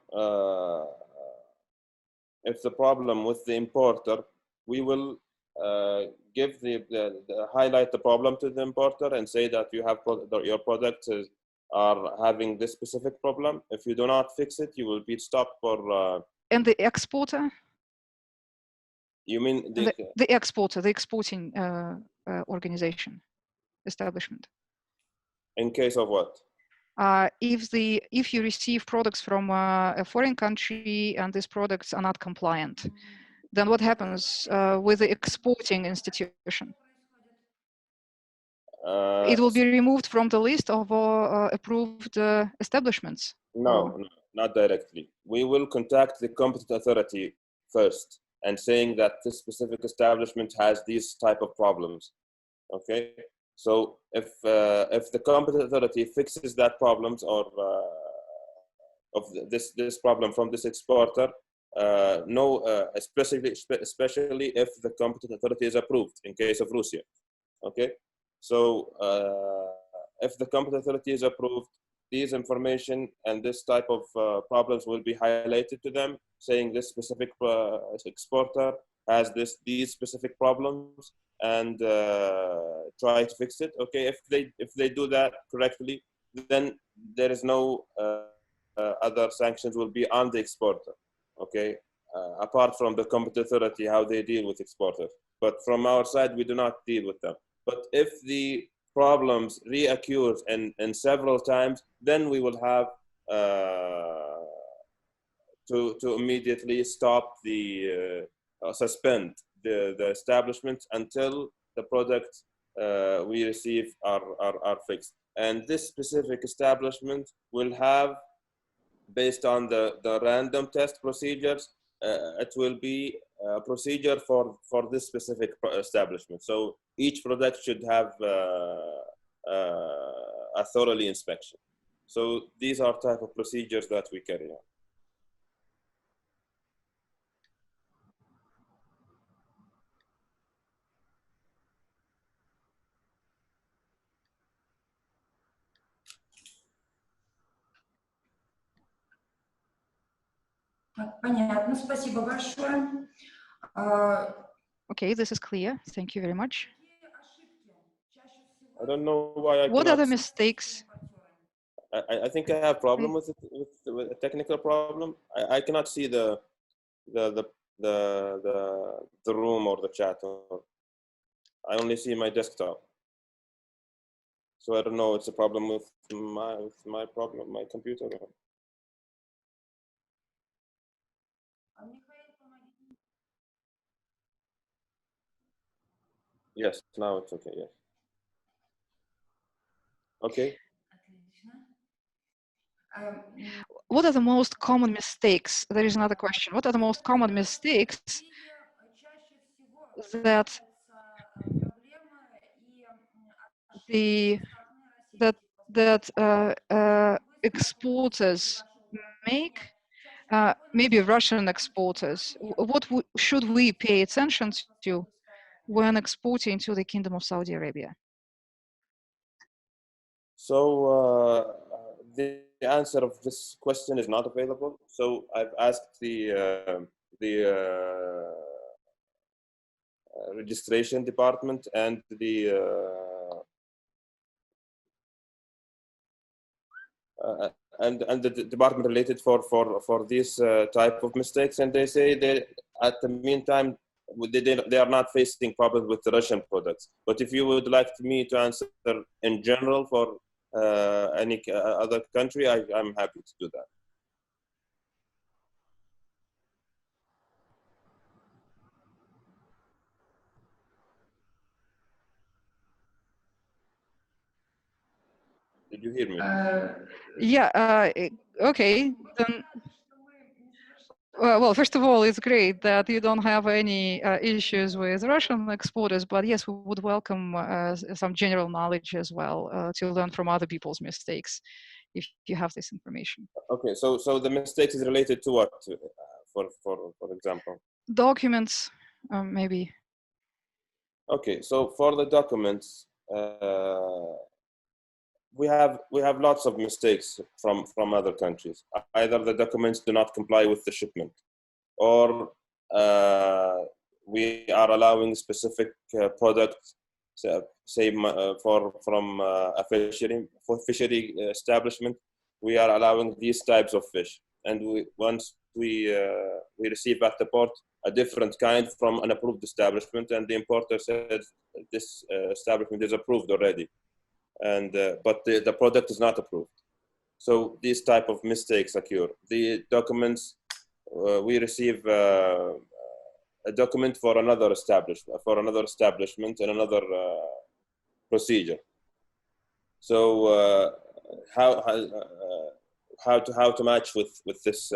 with the importer, we will give highlight the problem to the importer and say that you have your products are having this specific problem. If you do not fix it, you will be stopped for. And the exporter? You mean the exporter, the exporting organization, establishment? In case of what? If you receive products from a foreign country and these products are not compliant, then what happens with the exporting institution? It will be removed from the list of approved establishments? No, not directly. We will contact the competent authority first and saying that this specific establishment has these type of problems. Okay, so if the competent authority fixes that problems or of this problem from this exporter, especially if the competent authority is approved in case of Russia. Okay, so if the competent authority is approved, these information and this type of problems will be highlighted to them, saying this specific exporter has these specific problems, and try to fix it. Okay, if they do that correctly, then there is no other sanctions will be on the exporter. Okay, apart from the competent authority, how they deal with exporters. But from our side, we do not deal with them. But if the problems reoccur and several times, then we will have to immediately stop the suspend the establishment until the products we receive are fixed. And this specific establishment will have, based on the random test procedures, it will be a procedure for this specific establishment. So each product should have a thoroughly inspection. So these are type of procedures that we carry on. Понятно, спасибо большое. Okay, this is clear. Thank you very much. I don't know why I What are the mistakes? I think I have problem with a technical problem. I cannot see the the room or the chat. I only see my desktop, so I don't know. It's a problem with my computer. Yes, now it's okay. Yes. Okay. What are the most common mistakes? There is another question. What are the most common mistakes that exporters make? Maybe Russian exporters. What should we pay attention to when exporting to the Kingdom of Saudi Arabia? So the answer of this question is not available. So I've asked the registration department and the department related for these type of mistakes, and they say they at the meantime they are not facing problems with the Russian products. But if you would like me to answer in general for any other country, I'm happy to do that. Did you hear me? Yeah, okay. Then, well, first of all, it's great that you don't have any issues with Russian exporters, but yes, we would welcome some general knowledge as well to learn from other people's mistakes if you have this information. Okay, so the mistakes is related to what, for example? Documents, maybe. Okay, so for the documents, we have lots of mistakes from other countries. Either the documents do not comply with the shipment, or we are allowing specific products, say from a fishery establishment. We are allowing these types of fish, and once we receive at the port a different kind from an approved establishment, and the importer says this establishment is approved already, and but the product is not approved. So these type of mistakes occur. The documents, we receive a document for another establishment and another procedure. So how to match with this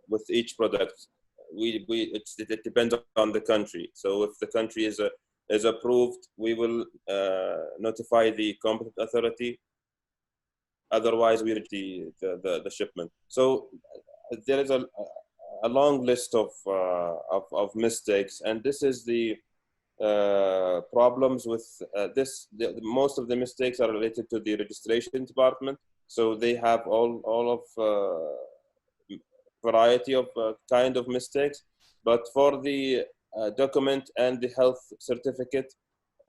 with each product? It depends on the country. So if the country is approved, we will notify the competent authority. Otherwise, we reach the shipment. So there is a long list of mistakes, and this is the problems with this. Most of the mistakes are related to the registration department. So they have all of variety of kind of mistakes. But for the document and the health certificate,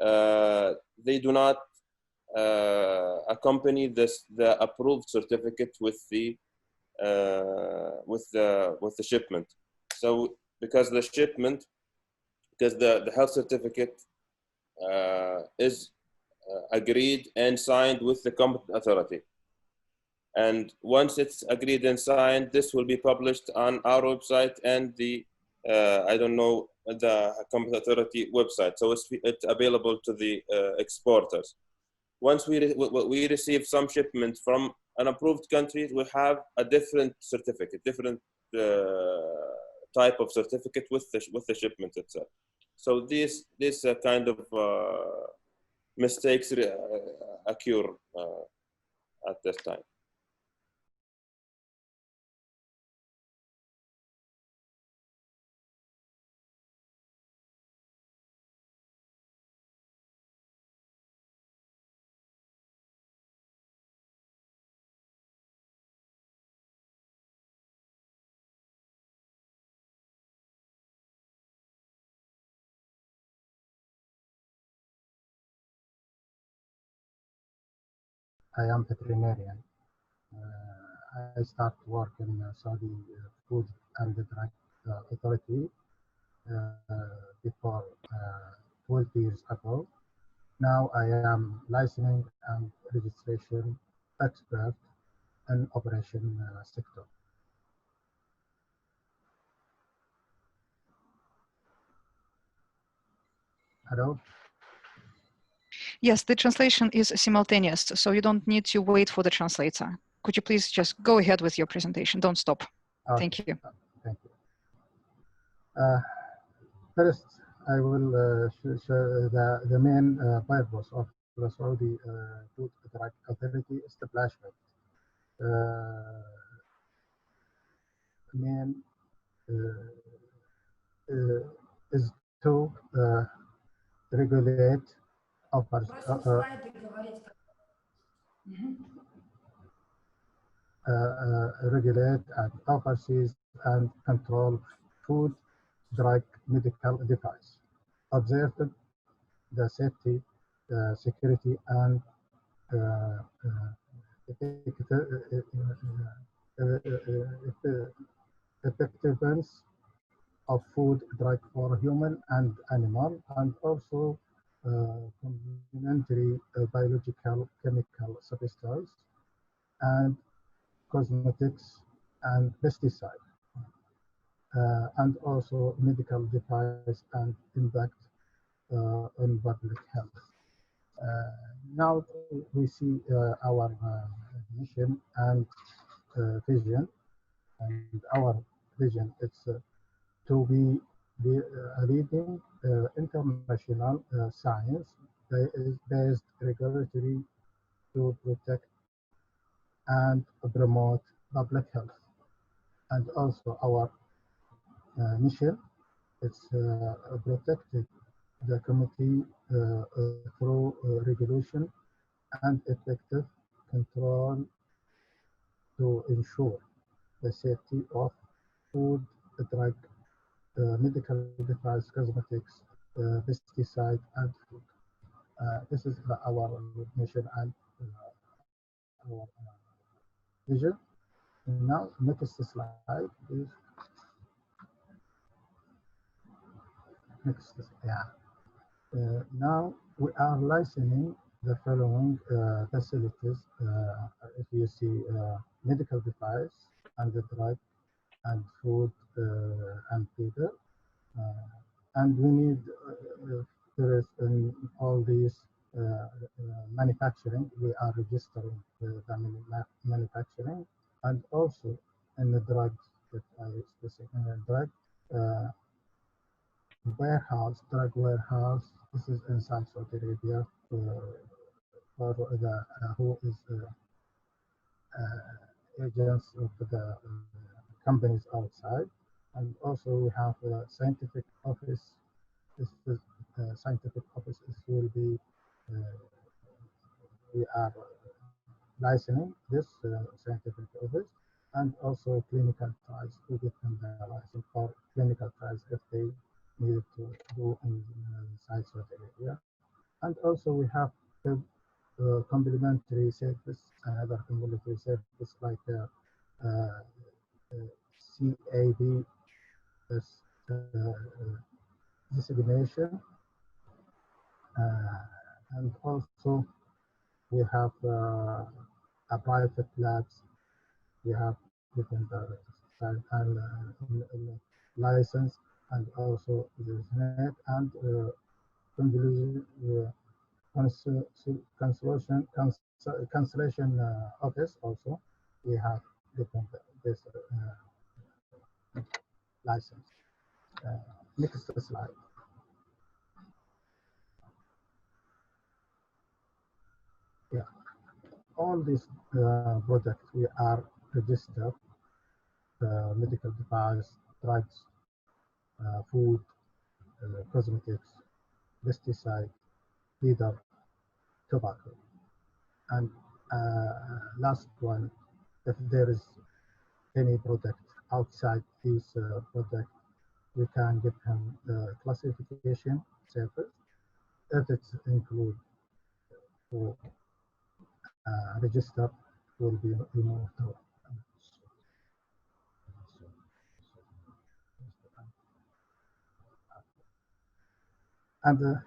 they do not accompany the approved certificate with the shipment. So because the health certificate is agreed and signed with the competent authority, and once it's agreed and signed, this will be published on our website and the the competent authority website. So it's available to the exporters. Once we receive some shipment from an approved country, we have a different certificate, different type of certificate with the shipment itself. So this kind of mistakes occur at this time. I am veterinarian. I start work in Saudi Food and Drug authority before 12 years ago. Now I am licensing and registration expert in operation sector. Hello? Yes, the translation is simultaneous, so you don't need to wait for the translator. Could you please just go ahead with your presentation? Don't stop. Okay. Thank you. Thank you. First, I will show the main purpose of the Saudi Food Drug Authority establishment. Main is to regulate offers. Просим слайды говорить. Regulate and oversees and control food, drug, medical device. Observe the safety, security, and effectiveness of food, drug for human and animal, and also complementary biological chemical substance and cosmetics and pesticide, and also medical device and impact on public health. Now we see our mission and vision, and our vision is to be a leading international science-based regulatory to protect and promote public health. And also our mission is protecting the community through regulation and effective control to ensure the safety of food, drug, medical device, cosmetics, pesticide, and food. This is our mission and our vision. And now, next slide, please. Next, yeah. Now we are licensing the following facilities. If you see medical device and the drug and food and feeder. And we need first in all these manufacturing, we are registering the manufacturing, and also in the drugs that I specific in the drug warehouse, drug warehouse. This is inside Saudi Arabia for the who is agents of the companies outside. And also we have a scientific office. This is scientific office. This will be we are licensing this scientific office, and also clinical trials to get them the license for clinical trials if they needed to do in Saudi Arabia. And also we have the complementary service, another complementary service like CAB designation, and also we have a private labs. We have different and license, and also the net and cancellation office. Also, we have different this license. Next slide. Yeah, all these products we are registered: medical device, drugs, food, cosmetics, pesticide, leather, tobacco, and last one, if there is any product outside this product, we can give him the classification service. If it's include or register, will be removed. And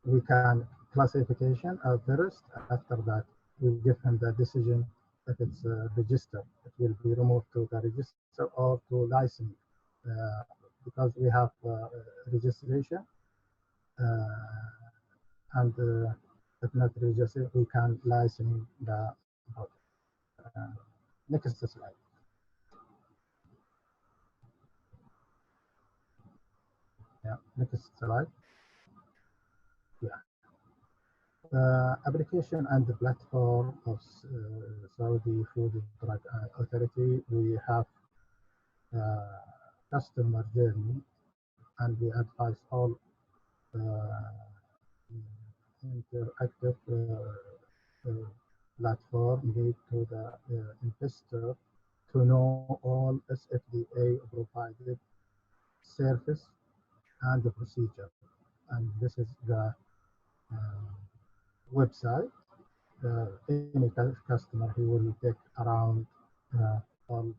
we can classification first. After that, we give him the decision if it's registered. It will be removed to the register or to licensing, because we have registration, and if not registered, we can license the next slide. Yeah, next slide. Yeah. Application and the platform of Saudi Food and Drug Authority. We have customer journey, and we advise all interactive platform lead to the investor to know all SFDA provided service and the procedure. And this is the website. Any customer, he will take around all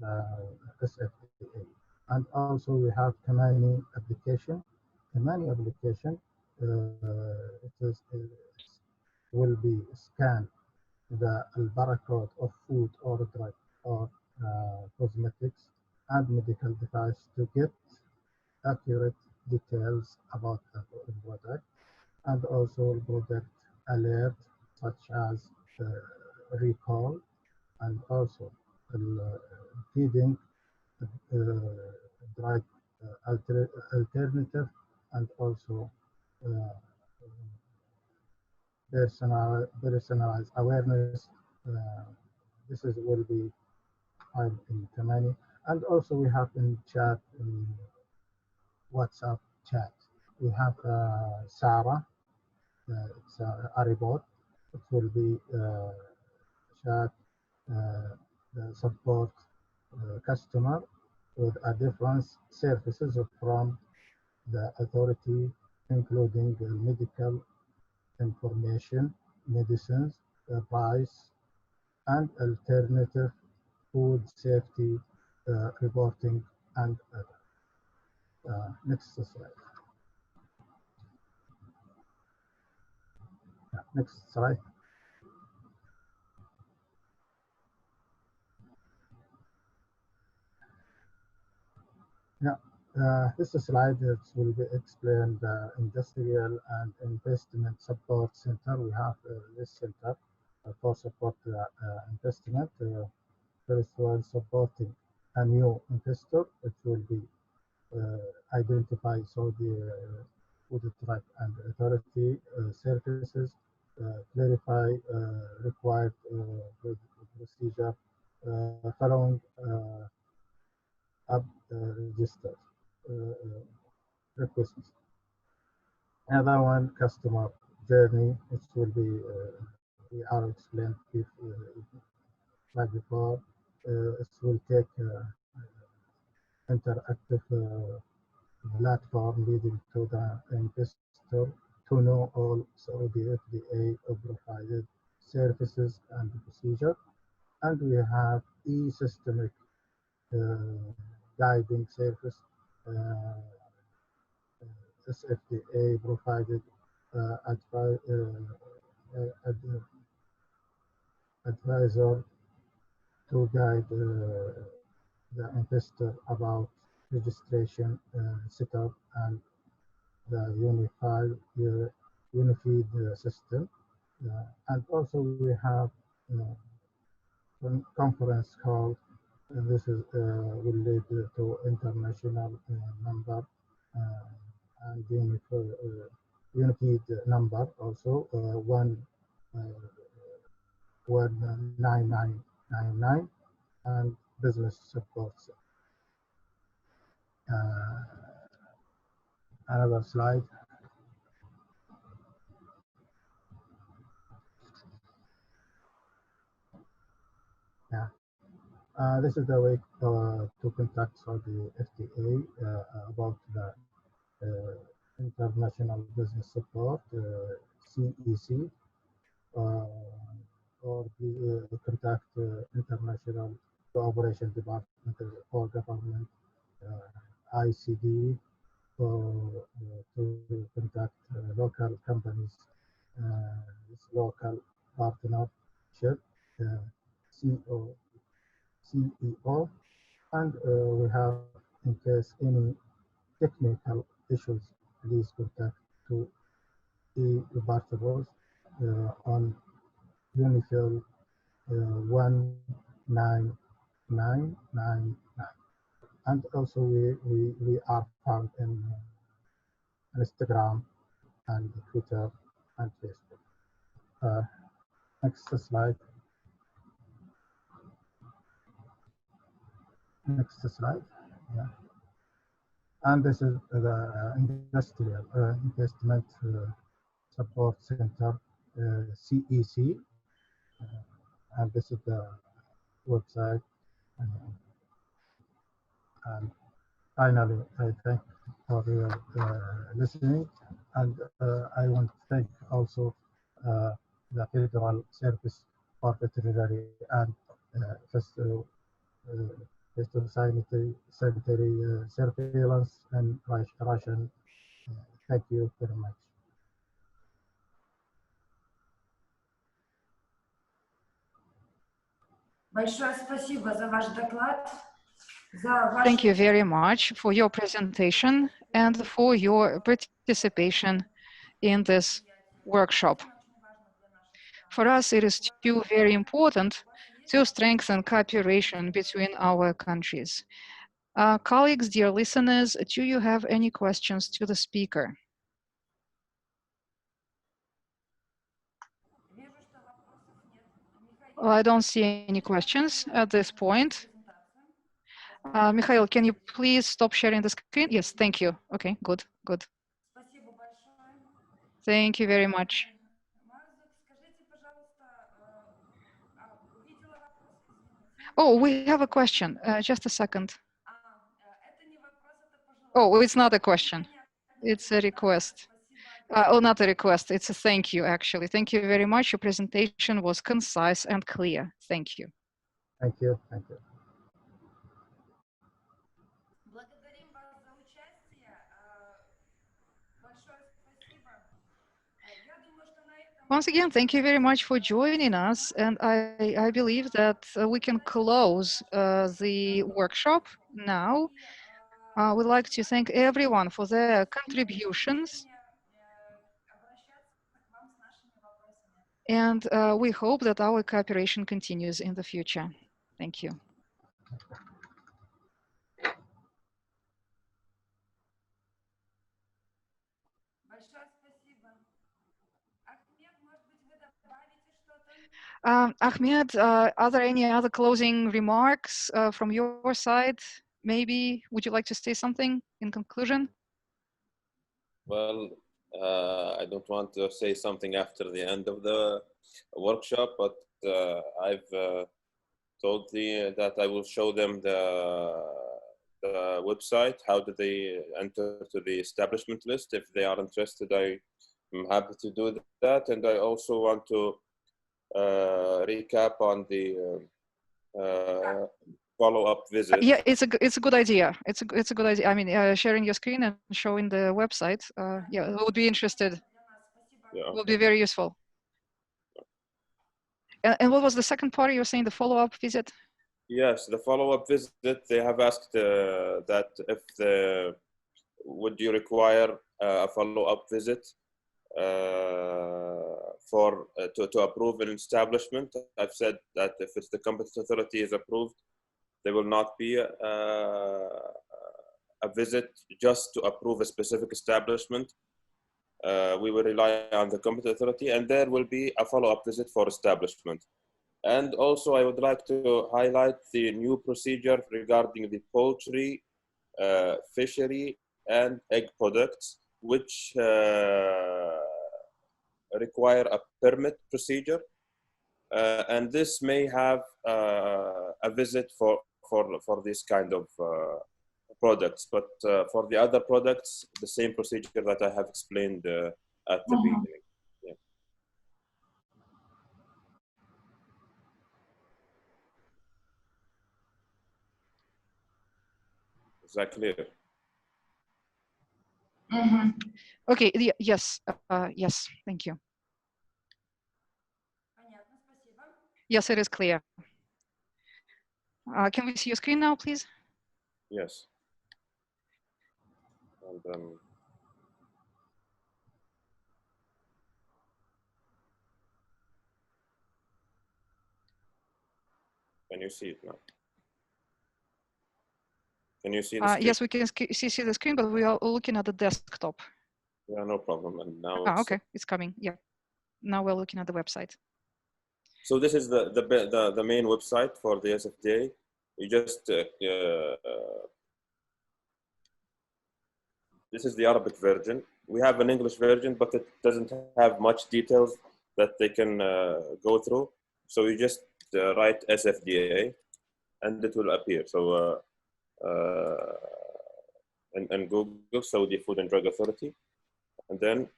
the SFDA. And also we have Kamani application. Kamani application will be scanned the barcode of food or drug or cosmetics and medical device to get accurate details about the product, and also product alert such as recall, and also feeding drug alternative, and also personalized awareness. This is will be filed in Kamani, and also we have in chat, in WhatsApp chat. We have Sarah. It's a report. It will be chat the support customer with a different services from the authority, including medical information, medicines, price, and alternative food safety reporting, and next slide. Yeah, next slide. Yeah, this slide will be explained the industrial and investment support center. We have this center for support investment. First one, supporting a new investor. It will be identify Saudi Food Drug and Authority services, clarify required procedure, following up registered requests. Another one, customer journey. It will be we are explained like before. It will take interactive platform leading to the investor to know all Saudi FDA provided services and procedure. And we have e-systemic guiding service, SFDA provided advisor to guide the investor about registration setup and the unified system. And also we have conference call. This is will lead to international number and unified number, also 19999, and business support. Another slide. Yeah. This is the way to contact Saudi FDA about the international business support, CEC, or the contact international cooperation department for government ICD to contact local companies, local partnership, CEO, and we have, in case any technical issues, please contact to e-departables on Unifil 19999. And also we are found in Instagram and Twitter and Facebook. Next slide. Next slide. Yeah. And this is the Industrial Investment Support Center, CEC. And this is the website. And finally, I thank for your listening. And I want to thank also the Federal Service for Veterinary and Phytosanitary surveillance and Russian. Thank you very much. Большое спасибо за ваш доклад. Thank you very much for your presentation and for your participation in this workshop. For us, it is too very important to strengthen cooperation between our countries. Colleagues, dear listeners, do you have any questions to the speaker? Well, I don't see any questions at this point. Mikhail, can you please stop sharing the screen? Yes, thank you. Okay, good, good. Thank you very much. Oh, we have a question. Just a second. Oh, it's not a question. It's a request. Oh, not a request. It's a thank you, actually. Thank you very much. Your presentation was concise and clear. Thank you. Thank you. Thank you. Once again, thank you very much for joining us. And I believe that we can close the workshop now. We'd like to thank everyone for their contributions. And we hope that our cooperation continues in the future. Thank you. Ahmed, are there any other closing remarks from your side? Maybe, would you like to say something in conclusion? Well, I don't want to say something after the end of the workshop, but I've told that I will show them the website. How do they enter to the establishment list? If they are interested, I'm happy to do that. And I also want to recap on the follow-up visit. Yeah, it's a good idea. It's a good idea. I mean, sharing your screen and showing the website. Yeah, who would be interested? Yeah, okay. Will be very useful. And what was the second part? You were saying the follow-up visit? Yes, the follow-up visit. They have asked that if would you require a follow-up visit to approve an establishment. I've said that if it's the competent authority is approved, there will not be a visit just to approve a specific establishment. We will rely on the competent authority, and there will be a follow-up visit for establishment. And also, I would like to highlight the new procedure regarding the poultry, fishery, and egg products, which require a permit procedure. And this may have a visit for this kind of products. But for the other products, the same procedure that I have explained at the beginning. Yeah. Is that clear? Okay, yes, yes, thank you. Понятно, спасибо. Yes, it is clear. Can we see your screen now, please? Yes. And, can you see it now? Can you see the screen? Yes, we can see the screen, but we are looking at the desktop. Yeah, no problem. And now Okay, it's coming. Yeah, now we're looking at the website. So this is the main website for the SFDA. You just this is the Arabic version. We have an English version, but it doesn't have much details that they can go through. So you just write SFDA, and it will appear. So and Google, Saudi Food and Drug Authority, and then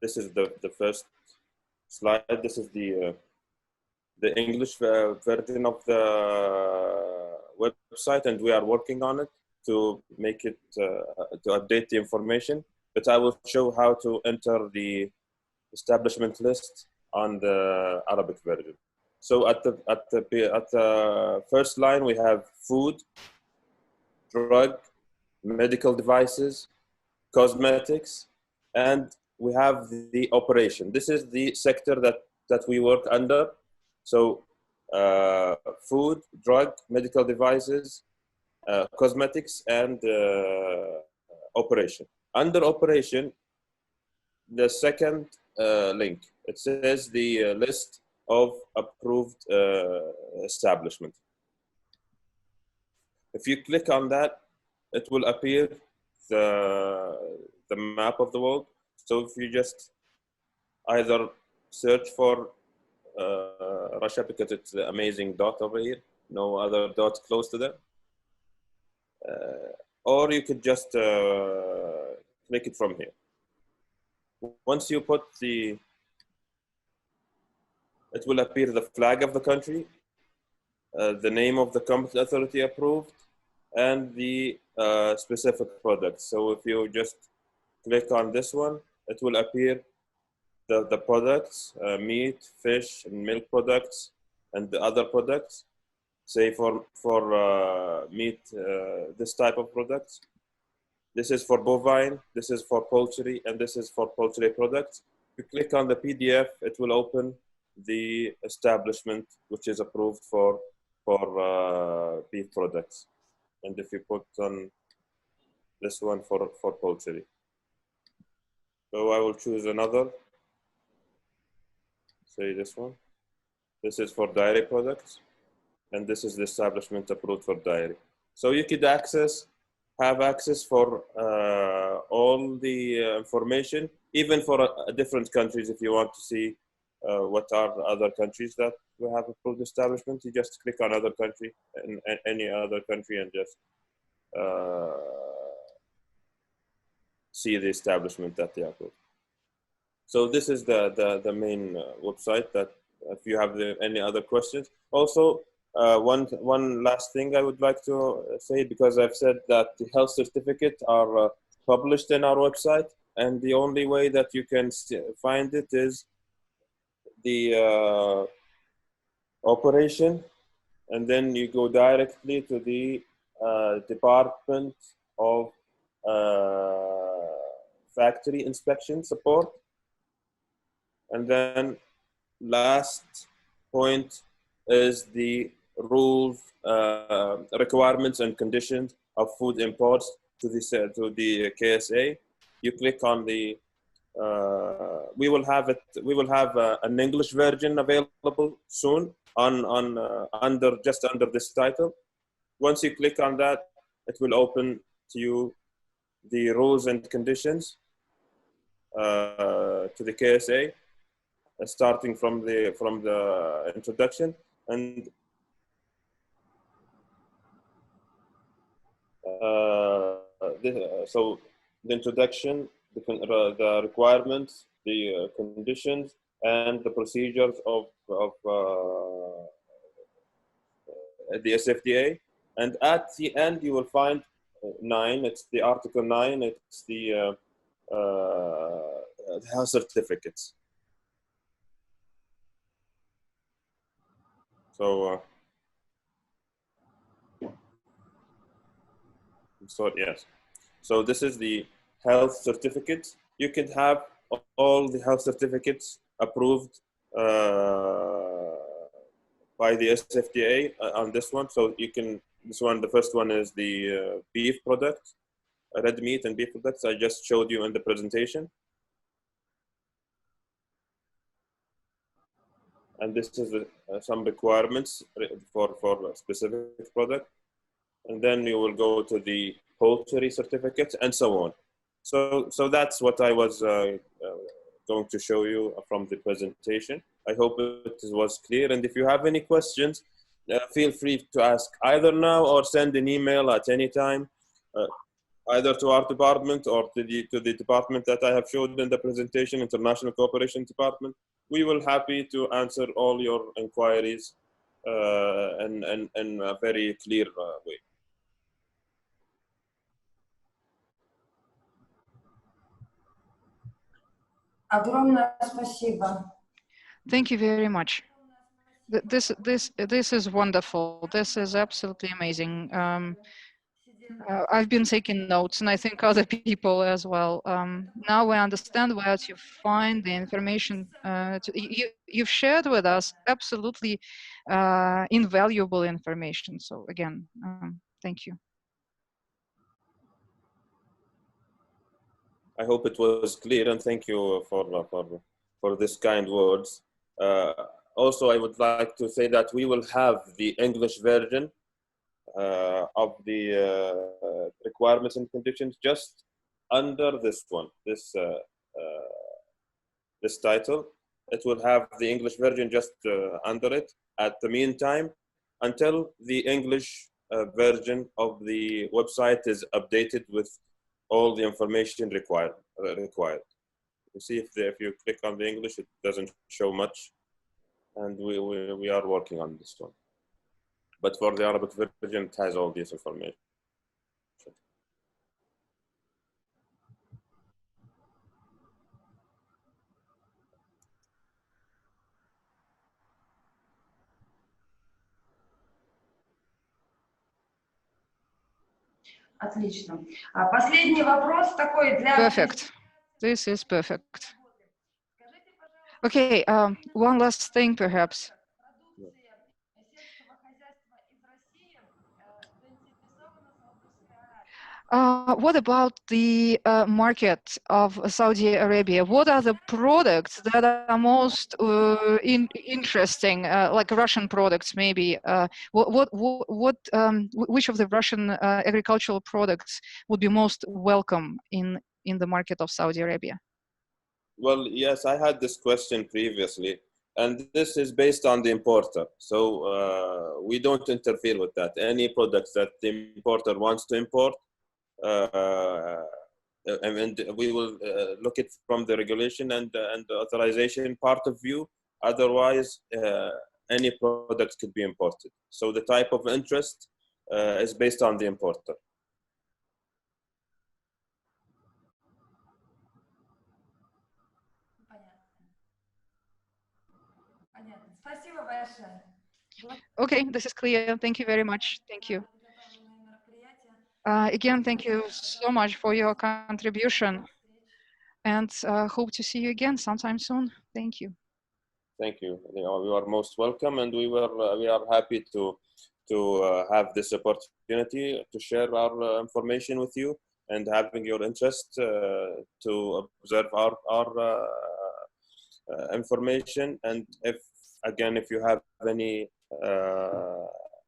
this is the first slide. This is the English version of the website, and we are working on it to make it to update the information. But I will show how to enter the establishment list on the Arabic version. So at the first line we have food, drug, medical devices, cosmetics, and we have the operation. This is the sector that we work under. So food, drug, medical devices, cosmetics, and operation. Under operation, the second link, it says the list of approved establishment. If you click on that, it will appear the map of the world. So if you just either search for Russia, because it's the amazing dot over here, no other dot close to them, or you could just click it from here. Once you put it will appear the flag of the country, the name of the competent authority approved, and the specific product. So if you just click on this one, it will appear the products, meat, fish, and milk products, and the other products. Say for meat, this type of products. This is for bovine, this is for poultry, and this is for poultry products. If you click on the PDF, it will open the establishment which is approved for beef products. And if you put on this one for poultry. So I will choose another. Say this one. This is for dairy products. And this is the establishment approved for dairy. So you could have access for all the information, even for different countries. If you want to see what are the other countries that we have approved establishment, you just click on other country and any other country and just see the establishment that they approved. So this is the main website. That if you have any other questions. Also, one last thing I would like to say, because I've said that the health certificates are published in our website, and the only way that you can find it is the operation, and then you go directly to the Department of Factory Inspection Support, and then last point is the rules, requirements and conditions of food imports to the KSA. You click on the we will have an English version available soon just under this title. Once you click on that, it will open to you the rules and conditions to the KSA, starting from the introduction, and so the introduction, the requirements, the conditions, and the procedures of the SFDA. And at the end, you will find 9. It's the Article 9. It's the health certificates. So, yes. So this is the health certificate. You can have all the health certificates approved by the Sfda on this one. So you can, this one, the first one is the beef product, red meat and beef products I just showed you in the presentation. And this is some requirements for a specific product. And then you will go to the poultry certificates and so on. So that's what I was going to show you from the presentation. I hope it was clear. And if you have any questions, feel free to ask either now or send an email at any time, either to our department or to the department that I have showed in the presentation, International Cooperation Department. We will happy to answer all your inquiries in a very clear way. Огромное спасибо. Thank you very much. This is wonderful. This is absolutely amazing. I've been taking notes, and I think other people as well. Now we understand where to find the information. You've shared with us absolutely invaluable information. So again, thank you. I hope it was clear, and thank you for this kind words. Also, I would like to say that we will have the English version of the requirements and conditions just under this one, this title. It will have the English version just under it. At the meantime, until the English version of the website is updated with all the information required. You see, if you click on the English, it doesn't show much, and we are working on this one. But for the Arabic version, it has all this information. Отлично. Последний вопрос такой для... Perfect. This is perfect. Okay, one last thing perhaps. What about the market of Saudi Arabia? What are the products that are most interesting, like Russian products maybe? Which of the Russian agricultural products would be most welcome in the market of Saudi Arabia? Well, yes, I had this question previously, and this is based on the importer. So we don't interfere with that. Any products that the importer wants to import, and we will look it from the regulation and the authorization part of view. Otherwise, any product could be imported. So the type of interest is based on the importer. Okay, this is clear. Thank you very much. Thank you. Again, thank you so much for your contribution, and hope to see you again sometime soon. Thank you. Thank you. You are most welcome, and we are happy to have this opportunity to share our information with you and having your interest to observe our information. And if you have any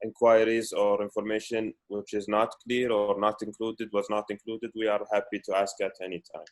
inquiries or information which is not clear or was not included, we are happy to ask at any time.